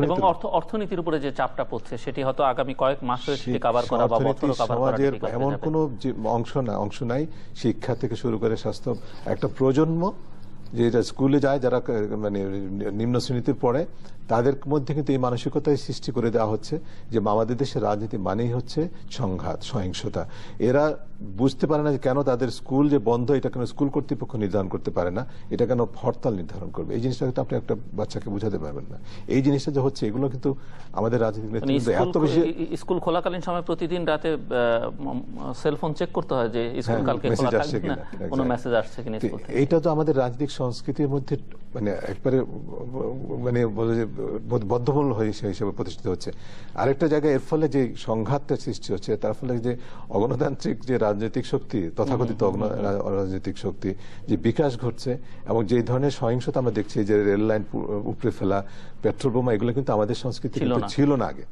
এবং অর্থনীতির উপরে যে চাপটা পড়ছে, সেটি হয়তো আগামী কয়েক মাসে সেটি কভার করা বা বছর কভার করা সমাজের এমন কোনো অংশ নাই, শিক্ষা থেকে শুরু করে স্বাস্থ্য, একটা প্রজন্ম যেটা স্কুলে যায়, যারা মানে নিম্ন শ্রেণীতে পড়ে, তাদের মধ্যে কিন্তু এই মানসিকতায় সৃষ্টি করে দেওয়া হচ্ছে যে আমাদের দেশের রাজনীতি মানেই হচ্ছে সংঘাত, সহিংসতা। এরা বুঝতে পারে না যে কেন তাদের স্কুল যে বন্ধ, এটা কেন স্কুল কর্তৃপক্ষ নির্ধারণ করতে পারে না, এটা কেন হরতাল নির্ধারণ করবে। এই জিনিসটা কিন্তু আপনি একটা বাচ্চাকে বোঝাতে পারবেন না। এই জিনিসটা যে হচ্ছে, এগুলো কিন্তু আমাদের রাজনীতি এত বেশি। স্কুল খোলাকালীন সময় প্রতিদিন রাতে সেলফোন চেক করতে হয় যে স্কুল কালকে খোলা থাকবে কিনা, কোনো মেসেজ আসছে কিনা। এইটা তো আমাদের রাজনৈতিক সংস্কৃতির মধ্যে মানে একবারে মানে বদ্ধমূল হয়ে হিসেবে প্রতিষ্ঠিত হচ্ছে। আরেকটা জায়গায় এর ফলে যে সংঘাতটা সৃষ্টি হচ্ছে, তার ফলে যে অগণতান্ত্রিক যে রাজনৈতিক শক্তি, তথাকথিত রাজনৈতিক শক্তি যে বিকাশ ঘটছে, এবং যে ধরনের সহিংসতা আমরা দেখছি, যে রেল লাইন উপড়ে ফেলা, পেট্রোল বোমা, এগুলো কিন্তু আমাদের সংস্কৃতি ছিল না আগে।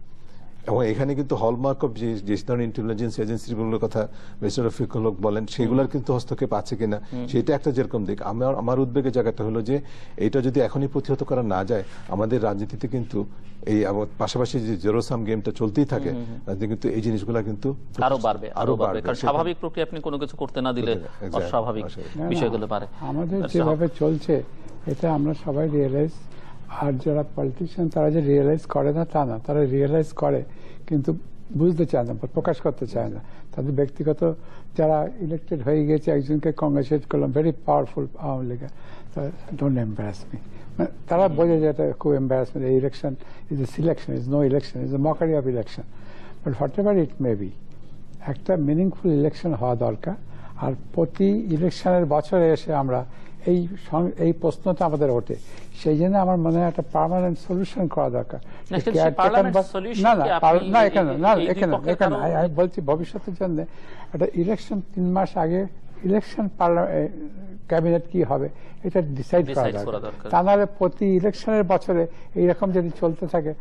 এবং এখানে কিন্তু হলমার্ক অফ যে ধরনের ইন্টেলিজেন্স এজেন্সিগুলোর কথা মিস্টার রফিকুল হক বলেন, সেগুলোর কিন্তু হস্তক্ষেপ আছে কিনা, সেটা একটা যেরকম দিক। আমার উদ্বেগের জায়গাটা হলো যে এটা যদি এখনই প্রতিহত করা না যায়, আমাদের রাজনীতিতে কিন্তু এই পাশাপাশি যে জেরোসাম গেমটা চলতেই থাকে, কিন্তু এই জিনিসগুলো কিন্তু আরো বাড়বে। কারণ স্বাভাবিক প্রক্রিয়া আপনি কোনো কিছু করতে না দিলে অস্বাভাবিক বিষয়গুলো পারে। আমাদের যেভাবে চলছে, এটা আমরা সবাই রিয়েলাইজ, আর যারা পলিটিশিয়ান তারা যে রিয়েলাইজ করে না তা না, তারা রিয়েলাইজ করে কিন্তু বুঝতে চায় না, প্রকাশ করতে চায় না। তাদের ব্যক্তিগত যারা ইলেক্টেড হয়ে গেছে, একজনকে কংগ্রেচুলেট করলাম, ভেরি পাওয়ারফুল আওয়ামী লীগের, ডোন্ট এম্বারাস মি, তারা বোঝে যে এটা খুব এম্বারাসমেন্ট, এই election is a selection, is no election, is a mockery of election. But whatever it may be, একটা মিনিংফুল ইলেকশন হওয়া দরকার। আর প্রতি ইলেকশনের বছরে এসে আমরা এই প্রশ্নটা আমাদের ওঠে, সেই জন্য আমার মনে হয় একটা পার্মানেন্ট সলিউশন করা দরকার। এখানে আমি বলছি ভবিষ্যতের জন্য একটা ইলেকশন 3 মাস আগে ইলেকশন ক্যাবিনেট কি হবে এটা ডিসাইড করা দরকার। তা নাহলে প্রতি ইলেকশনের বছরে এইরকম যদি চলতে থাকে,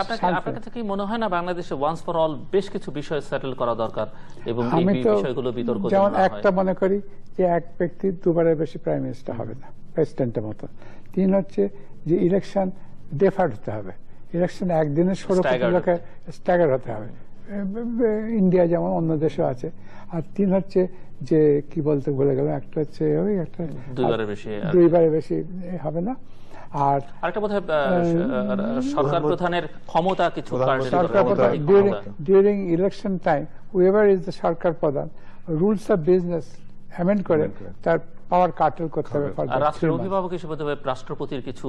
আপনার কাছে কি মনে হয় না বাংলাদেশে ওয়ান্স ফর অল বেশ কিছু বিষয় সেটেল করা দরকার? এবং এই বিষয়গুলো বিতর্ক, যেমন একটা মনে করি যে এক ব্যক্তি 2বারের বেশি প্রাইম মিনিস্টার হবে না, প্রেসিডেন্টের মতো। 3 হচ্ছে যে ইলেকশন ডেফার্ড হতে হবে, ইলেকশন একদিনের 16 লোকে স্ট্যাগার হতে হবে, ইন্ডিয়া যেমন অন্য দেশও আছে। আর 3 হচ্ছে যে কি বলতে ভুলে গেলাম, একটা হচ্ছে ওই একটা 2বারের বেশি হবে না। আর আরেকটা বোধহয় সরকার প্রধানের ক্ষমতা কিছু during election time whoever is the সরকার প্রধান, রুলস অফ বিজনেস অ্যামেন্ড করে তার পাওয়ার কার্টেল করতে হবে। রাষ্ট্রের অভিভাবক হিসেবে রাষ্ট্রপতির কিছু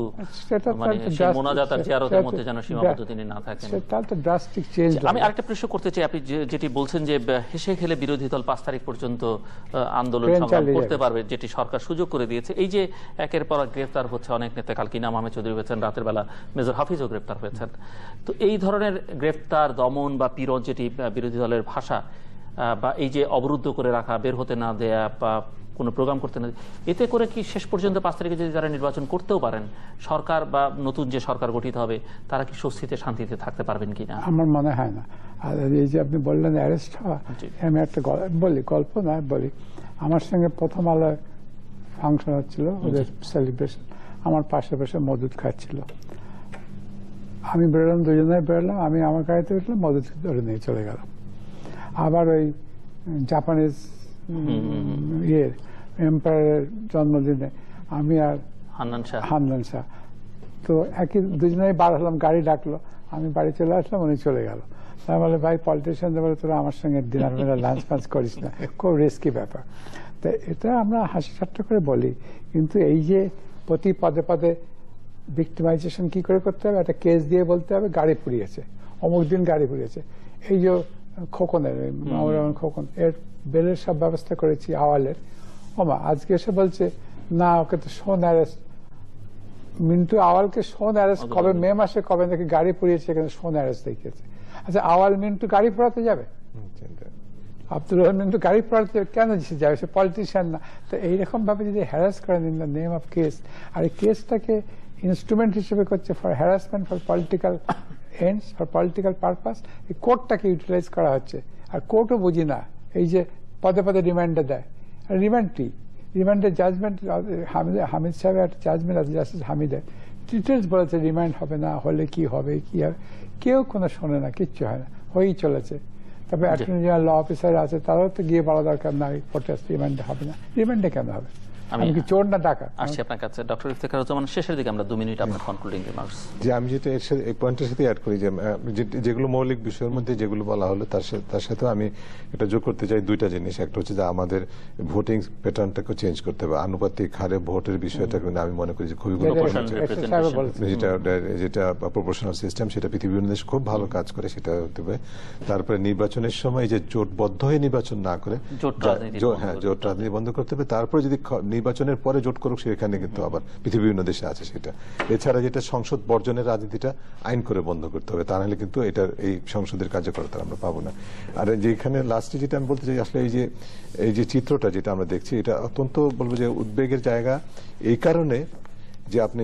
মোনাজাত আর জিয়ারতের মধ্যে যেন সীমাবদ্ধ তিনি না থাকেন। আমি আরেকটা প্রশ্ন করতে চাই, আপনি যেটি বলছেন যে হেসে খেলে বিরোধী দল 5 তারিখ পর্যন্ত আন্দোলন সংগ্রাম করতে পারবে, যেটি সরকার সুযোগ করে দিয়েছে। এই যে একের পর গ্রেফতার হচ্ছে অনেক নেতা, কালকে ইনাম আহমেদ চৌধুরী হয়েছেন, রাতের বেলা মেজর হাফিজও গ্রেফতার হয়েছেন। তো এই ধরনের গ্রেফতার, দমন বা পীড়ন, যেটি বিরোধী দলের ভাষা, বা এই যে অবরুদ্ধ করে রাখা, বের হতে না দেয়া বা কোনো প্রোগ্রাম করতে না, এতে করে কি শেষ পর্যন্ত 5 তারিখে যদি তারা নির্বাচন করতেও পারেন, সরকার বা নতুন যে সরকার গঠিত হবে তারা কি স্বস্তিতে শান্তিতে থাকতে পারবেন কিনা? আমার মনে হয় না। আর এই যে আপনি বললেন অ্যারেস্ট হওয়া, আমি একটা গল্প না বলি। আমার সঙ্গে প্রথম আলো ফাংশন হচ্ছিল, ওদের সেলিব্রেশন, আমার পাশে পাশে মদুদ খাচ্ছিল। আমি বেরোলাম, দুজনে বেরোলাম, আমি আমার গাড়িতে উঠলাম, মদুদ ধরে নিয়ে চলে গেলাম। আবার ওই জাপানিজ এম্পায়ারের জন্মদিনে আমি আর হান্নান শাহ তো একই দুজনেই বার হলাম, গাড়ি ডাকলো, আমি বাড়ি চলে আসলাম, উনি চলে গেল। আমি বলে ভাই পলিটিশিয়ানদের বলে তোরা আমার সঙ্গে ডিনার মেলা লাঞ্চ ফাঞ্চ করিস না, খুব রিস্কি ব্যাপার। তো এটা আমরা হাসি ঠাট্টা করে বলি, কিন্তু এই যে প্রতি পদে পদে ভিক্টিমাইজেশন কি করে করতে হবে, একটা কেস দিয়ে বলতে হবে গাড়ি পুড়িয়েছে, অমুক দিন গাড়ি পুড়িয়েছে। এই যে খোকনের খোকন এর বেলের সব ব্যবস্থা করেছি আওয়ালের, ওমা আজকে এসে বলছে না ওকে তো শোন অ্যারেস্ট, মিন্টু আওয়ালকে শোন অ্যারেস্ট কবে, মে মাসে কবে নাকি গাড়ি পুড়িয়েছে, এখানে শোন অ্যারেস্ট দেখিয়েছে। আচ্ছা আওয়াল মিন্টু গাড়ি পোড়াতে যাবে? আব্দুর রহমান মিন্টু গাড়ি পোড়াতে কেন যাবে? সে পলিটিশিয়ান না। তো এইরকম ভাবে যদি হ্যারাস করেন in the name of case, আর এই কেসটাকে ইনস্ট্রুমেন্ট হিসেবে করছে for harassment, for political ends, for political purpose, এই কোর্টটাকে ইউটিলাইজ করা হচ্ছে। আর কোর্টও বুঝি না, এই যে পদে পদে রিমান্ডে দেয়, রিমান্ড কি, রিমান্ডের জাজমেন্ট, হামিদ সাহেব একটা জাজমেন্ট আছে জাস্টিস হামিদের, ডিটেলস বলেছে রিমান্ড হবে না, হলে কি হবে কি হবে, কেউ কোনো শোনে না, কিচ্ছু হয় না, হয়েই চলেছে। তবে অ্যাটর্নি জেনারেল ল অফিসার আছে, তারাও তো গিয়ে বলা দরকার না প্রোটেস্ট রিমান্ডে হবে না। রিমান্ডে কেন হবে? আমি কি চোর না ডাকা? আসছি আপনার কাছে ডক্টর ইফতেখারুজ্জামান, শেষের দিকে আমরা 2 মিনিট আপনার কনক্লুডিং রিমার্কস। যে আমি যেটা এই পয়েন্টের সাথে অ্যাড করি, যে যেগুলো মৌলিক বিষয়ের মধ্যে যেগুলো বলা হলো তার সাথে আমি এটা যোগ করতে চাই দুইটা জিনিস। একটা হচ্ছে যে আমাদের ভোটিং প্যাটার্নটাকে চেঞ্জ করতে হবে, আনুপাতিক হারে ভোটের বিষয়টা কিন্তু আমি মনে করি যে খুবই গুরুত্বপূর্ণ, যেটা প্রপোর্শনাল সিস্টেম, সেটা পৃথিবীর দেশ খুব ভালো কাজ করে, সেটা হতে হবে। তারপরে নির্বাচনের সময় যে জোটবদ্ধ হয়ে নির্বাচন না করে জোট রাজনীতি বন্ধ করতে হবে। তারপরে যদি নির্বাচনের পরে জোট করুক, সেখানে কিন্তু আবার পৃথিবীর বিভিন্ন দেশে আছে সেটা। এছাড়া যেটা সংসদ বর্জনের রাজনীতিটা আইন করে বন্ধ করতে হবে, তা নাহলে কিন্তু এটার এই সংসদের কার্যকরতা আমরা পাবো না। আর যেখানে লাস্টে যেটা আমি বলতে চাই, আসলে এই যে চিত্রটা যেটা আমরা দেখছি, এটা অত্যন্ত বলবো যে উদ্বেগের জায়গা, এই কারণে যে আপনি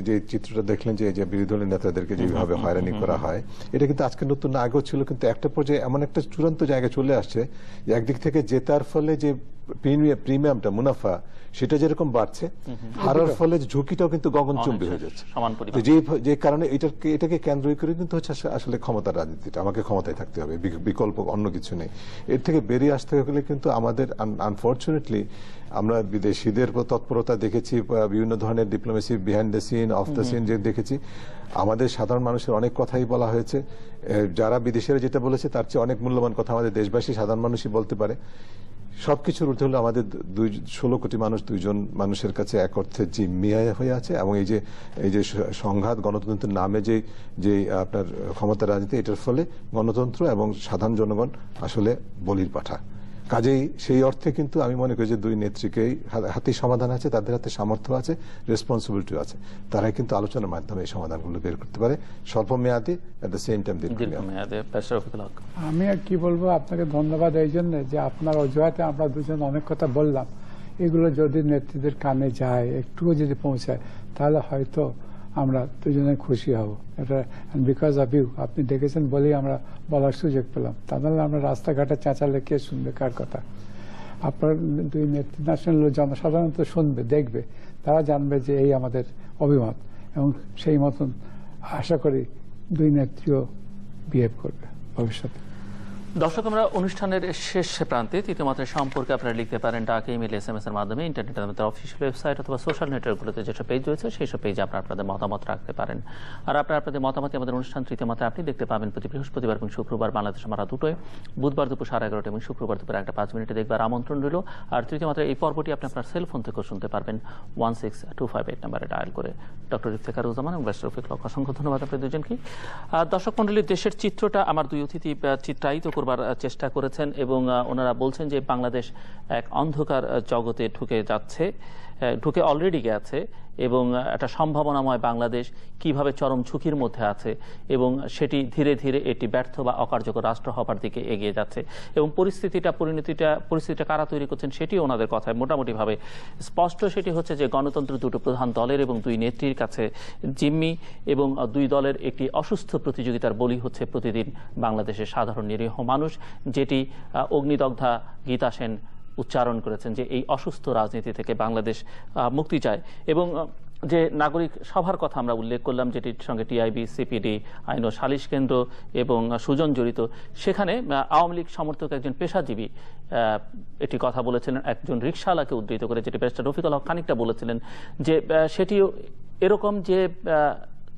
যে চিত্রটা দেখলেন যে বিরোধী দলের নেতাদেরকে যেভাবে হয়রানি করা হয়, এটা কিন্তু আজকে নতুন না, আগেও ছিল, কিন্তু একটা পর্যায়ে এমন একটা চূড়ান্ত জায়গায় চলে আসছে যে একদিক থেকে জেতার ফলে যে প্রিমিয়ামটা, মুনাফা, সেটা যেরকম বাড়ছে, হারার ফলে ঝুঁকিটাও কিন্তু গগনচুম্বী হয়ে যাচ্ছে। যে কারণে এটাকে কেন্দ্র করে কিন্তু হচ্ছে আসলে ক্ষমতার রাজনীতিটা, আমাকে ক্ষমতায় থাকতে হবে, বিকল্প অন্য কিছু নেই। এর থেকে বেরিয়ে আসতে গেলে কিন্তু আমাদের আনফরচুনেটলি আমরা বিদেশিদের তৎপরতা দেখেছি, বিভিন্ন ধরনের diplomacy behind the scene, of the scene যে দেখেছি, আমাদের সাধারণ মানুষের অনেক কথাই বলা হয়েছে। যারা বিদেশিরা যেটা বলেছে তার চেয়ে অনেক মূল্যবান কথা আমাদের দেশবাসী সাধারণ মানুষই বলতে পারে। সবকিছুর ঊর্ধ্বে হলো আমাদের 16 কোটি মানুষ 2 জন মানুষের কাছে এক অর্থে জিম্মি হয়ে আছে, এবং এই যে সংঘাত গণতন্ত্রের নামে যে আপনার ক্ষমতার রাজনীতি, এটার ফলে গণতন্ত্র এবং সাধারণ জনগণ আসলে বলির পাঠা। কাজেই সেই অর্থে কিন্তু আমি মনে করি যে দুই নেত্রীকেই হাতেই সমাধান আছে, তাদের হাতে সামর্থ্য আছে, রেসপন্সিবিলিটি আছে, তারাই কিন্তু আলোচনার মাধ্যমে এই সমাধানগুলো বের করতে পারে, স্বল্প মেয়াদে, এট দ্য সেম টাইম দীর্ঘমেয়াদে। আমি আর কি বলবো, আপনাকে ধন্যবাদ এই জন্য যে আপনার অজুহাতে আমরা দুজন অনেক কথা বললাম, এগুলো যদি নেত্রীদের কানে যায়, একটুও যদি পৌঁছায়, তাহলে হয়তো আমরা দুজনে খুশি হব। এটা বিকজ অফ ইউ, আপনি দেখেছেন বলেই আমরা বলার সুযোগ পেলাম, তা নাহলে আমরা রাস্তাঘাটে চেঁচালে কে শুনবে কার কথা? আপনার দুই নেত্রী ন্যাশনাল জনসাধারণ তো শুনবে, দেখবে, তারা জানবে যে এই আমাদের অভিমত, এবং সেই মতন আশা করি দুই নেত্রীও বিহেভ করবে ভবিষ্যতে। দর্শক, আমরা অনুষ্ঠানের শেষ প্রান্তে তৃতীয় মাত্রার সম্পর্কে আপনারা লিখতে পারেন ডাক, ইমেল, SMS এর মাধ্যমে, ইন্টারনেটের আমাদের অফিসিয়াল ওয়েবসাইট অথবা সোশ্যাল নেটওয়ার্কগুলোতে যেসব পেজ রয়েছে সেই সব পেজে আপনারা আপনাদের মতামত রাখতে পারেন। আর আপনাদের মতামতে আমাদের অনুষ্ঠান তৃতীয় মাত্রা আপনি দেখতে পাবেন প্রতি বৃহস্পতিবার এবং শুক্রবার বাংলাদেশ আমার 2টায়, বুধবার দুপুর 11:30 এবং শুক্রবার দুপুর 1:05 দেখবার আমন্ত্রণ রইল। আর তৃতীয় মাত্রার এই পর্বটি আপনি আপনার সেলফোন থেকেও শুনতে পারবেন 16258 নাম্বারে ডায়াল করে। ডক্টর ইফতেখারুজ্জামান এবং ব্যারিস্টার রফিক হক, অসংখ্য ধন্যবাদ আপনাদের দুজনকে। দর্শক মন্ডলী, দেশের চিত্রটা আমার দুই অতিথি চিত্রায়িত করবার চেষ্টা করেছেন, এবং ওনারা বলছেন যে বাংলাদেশ এক অন্ধকার জগতে ঢুকে অলরেডি গেছে, এবং একটা সম্ভাবনাময় বাংলাদেশ কিভাবে চরম ঝুঁকির মধ্যে আছে, এবং সেটি ধীরে ধীরে এটি ব্যর্থ বা অকার্যকর রাষ্ট্র হবার দিকে এগিয়ে যাচ্ছে। এবং পরিস্থিতিটা কারা তৈরি করছেন সেটিও ওনাদের কথায় মোটামুটিভাবে স্পষ্ট। সেটি হচ্ছে যে গণতন্ত্র দুটো প্রধান দলের এবং দুই নেত্রীর কাছে জিম্মি, এবং দুই দলের একটি অসুস্থ প্রতিযোগিতার বলি হচ্ছে প্রতিদিন বাংলাদেশের সাধারণ নিরীহ মানুষ, যেটি অগ্নিদগ্ধা গীতা সেন উচ্চারণ করেছেন যে এই অসুস্থ রাজনীতি থেকে বাংলাদেশ মুক্তি চায়। এবং যে নাগরিক সভার কথা আমরা উল্লেখ করলাম, যেটির সঙ্গে টিআইবি, সিপিডি, আইন ও সালিশ কেন্দ্র এবং সুজন জড়িত, সেখানে আওয়ামী লীগ সমর্থক একজন পেশাজীবী এটি কথা বলেছিলেন একজন রিকশাওয়ালাকে উদ্ধৃত করে, যেটি ব্যারিস্টার রফিকুল হক খানিকটা বলেছিলেন, যে সেটিও এরকম যে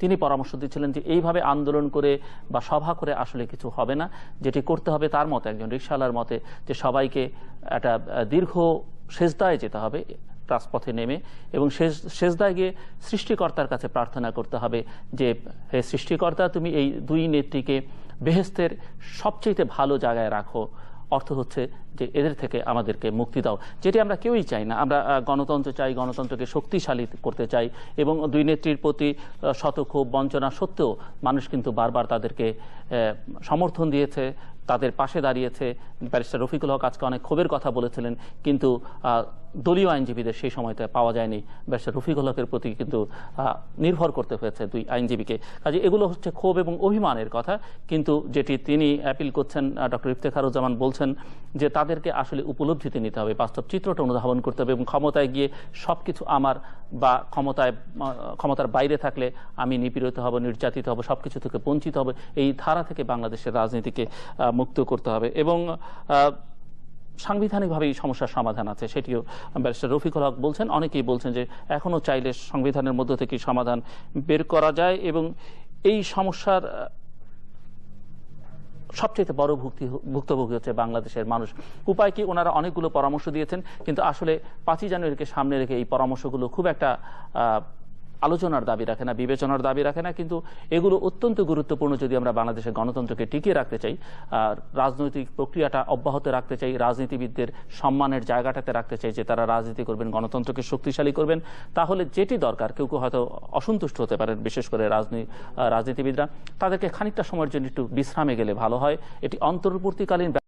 তিনি পরামর্শ দিচ্ছিলেন যে এইভাবে আন্দোলন করে বা সভা করে আসলে কিছু হবে না, যেটি করতে হবে তার মতে, একজন রিকশাওয়ালার মতে, যে সবাইকে একটা দীর্ঘ সেজদায় যেতে হবে রাজপথে নেমে, এবং সেজদায় গিয়ে সৃষ্টিকর্তার কাছে প্রার্থনা করতে হবে যে হে সৃষ্টিকর্তা, তুমি এই দুই নেত্রীকে বেহেশতের সবচেয়ে ভালো জায়গায় রাখো। অর্থ হচ্ছে যে এদের থেকে আমাদেরকে মুক্তি দাও, যেটি আমরা কেউই চাই না। আমরা গণতন্ত্র চাই, গণতন্ত্রকে শক্তিশালী করতে চাই, এবং দুই নেত্রীর প্রতি শতক্ষোভ বঞ্চনা সত্ত্বেও মানুষ কিন্তু বারবার তাদেরকে সমর্থন দিয়েছে, তাদের পাশে দাঁড়িয়েছে। ব্যারিস্টার রফিকুল হক আজকে অনেক ক্ষোভের কথা বলেছিলেন, কিন্তু দলীয় আইনজীবীদের সেই সময়তে পাওয়া যায়নি। ব্যারিস্টার রফিকুল হকের প্রতি কিন্তু নির্ভর করতে হয়েছে দুই আইনজীবীকে। কাজে এগুলো হচ্ছে ক্ষোভ এবং অভিমানের কথা, কিন্তু যেটি তিনি অ্যাপিল করছেন, ডক্টর ইফতেখারুজ্জামান বলছেন যে তাদেরকে আসলে উপলব্ধিতে নিতে হবে, বাস্তব চিত্রটা অনুধাবন করতে হবে, এবং ক্ষমতায় গিয়ে সবকিছু আমার, বা ক্ষমতার বাইরে থাকলে আমি নিপীড়িত হব, নির্যাতিত হব, সবকিছু থেকে বঞ্চিত হবে, এই ধারা থেকে বাংলাদেশের রাজনীতিকে মুক্ত করতে হবে। এবং সাংবিধানিকভাবে এই সমস্যার সমাধান আছে, সেটিও ব্যারিস্টার রফিকুল হক বলছেন। অনেকেই বলছেন যে এখনো চাইলে সংবিধানের মধ্য থেকে সমাধান বের করা যায়, এবং এই সমস্যার সবচেয়ে বড় ভুক্তভোগী হচ্ছে বাংলাদেশের মানুষ। উপায় কি? ওনারা অনেকগুলো পরামর্শ দিয়েছেন, কিন্তু আসলে 5ই জানুয়ারিকে সামনে রেখে এই পরামর্শগুলো খুব একটা আলোচনার দাবি রাখে না, বিবেচনার দাবি রাখে না, কিন্তু এগুলো অত্যন্ত গুরুত্বপূর্ণ যদি আমরা বাংলাদেশের গণতন্ত্রকে টিকিয়ে রাখতে চাই, রাজনৈতিক প্রক্রিয়াটা অব্যাহত রাখতে চাই, রাজনীতিবিদদের সম্মানের জায়গাটাতে রাখতে চাই, যে তারা রাজনীতি করবেন, গণতন্ত্রকে শক্তিশালী করবেন। তাহলে যেটি দরকার, কেউ কেউ হয়তো অসন্তুষ্ট হতে পারেন, বিশেষ করে রাজনীতিবিদরা, তাদেরকে খানিকটা সময়ের জন্য একটু বিশ্রামে গেলে ভালো হয়। এটি অন্তর্বর্তীকালীন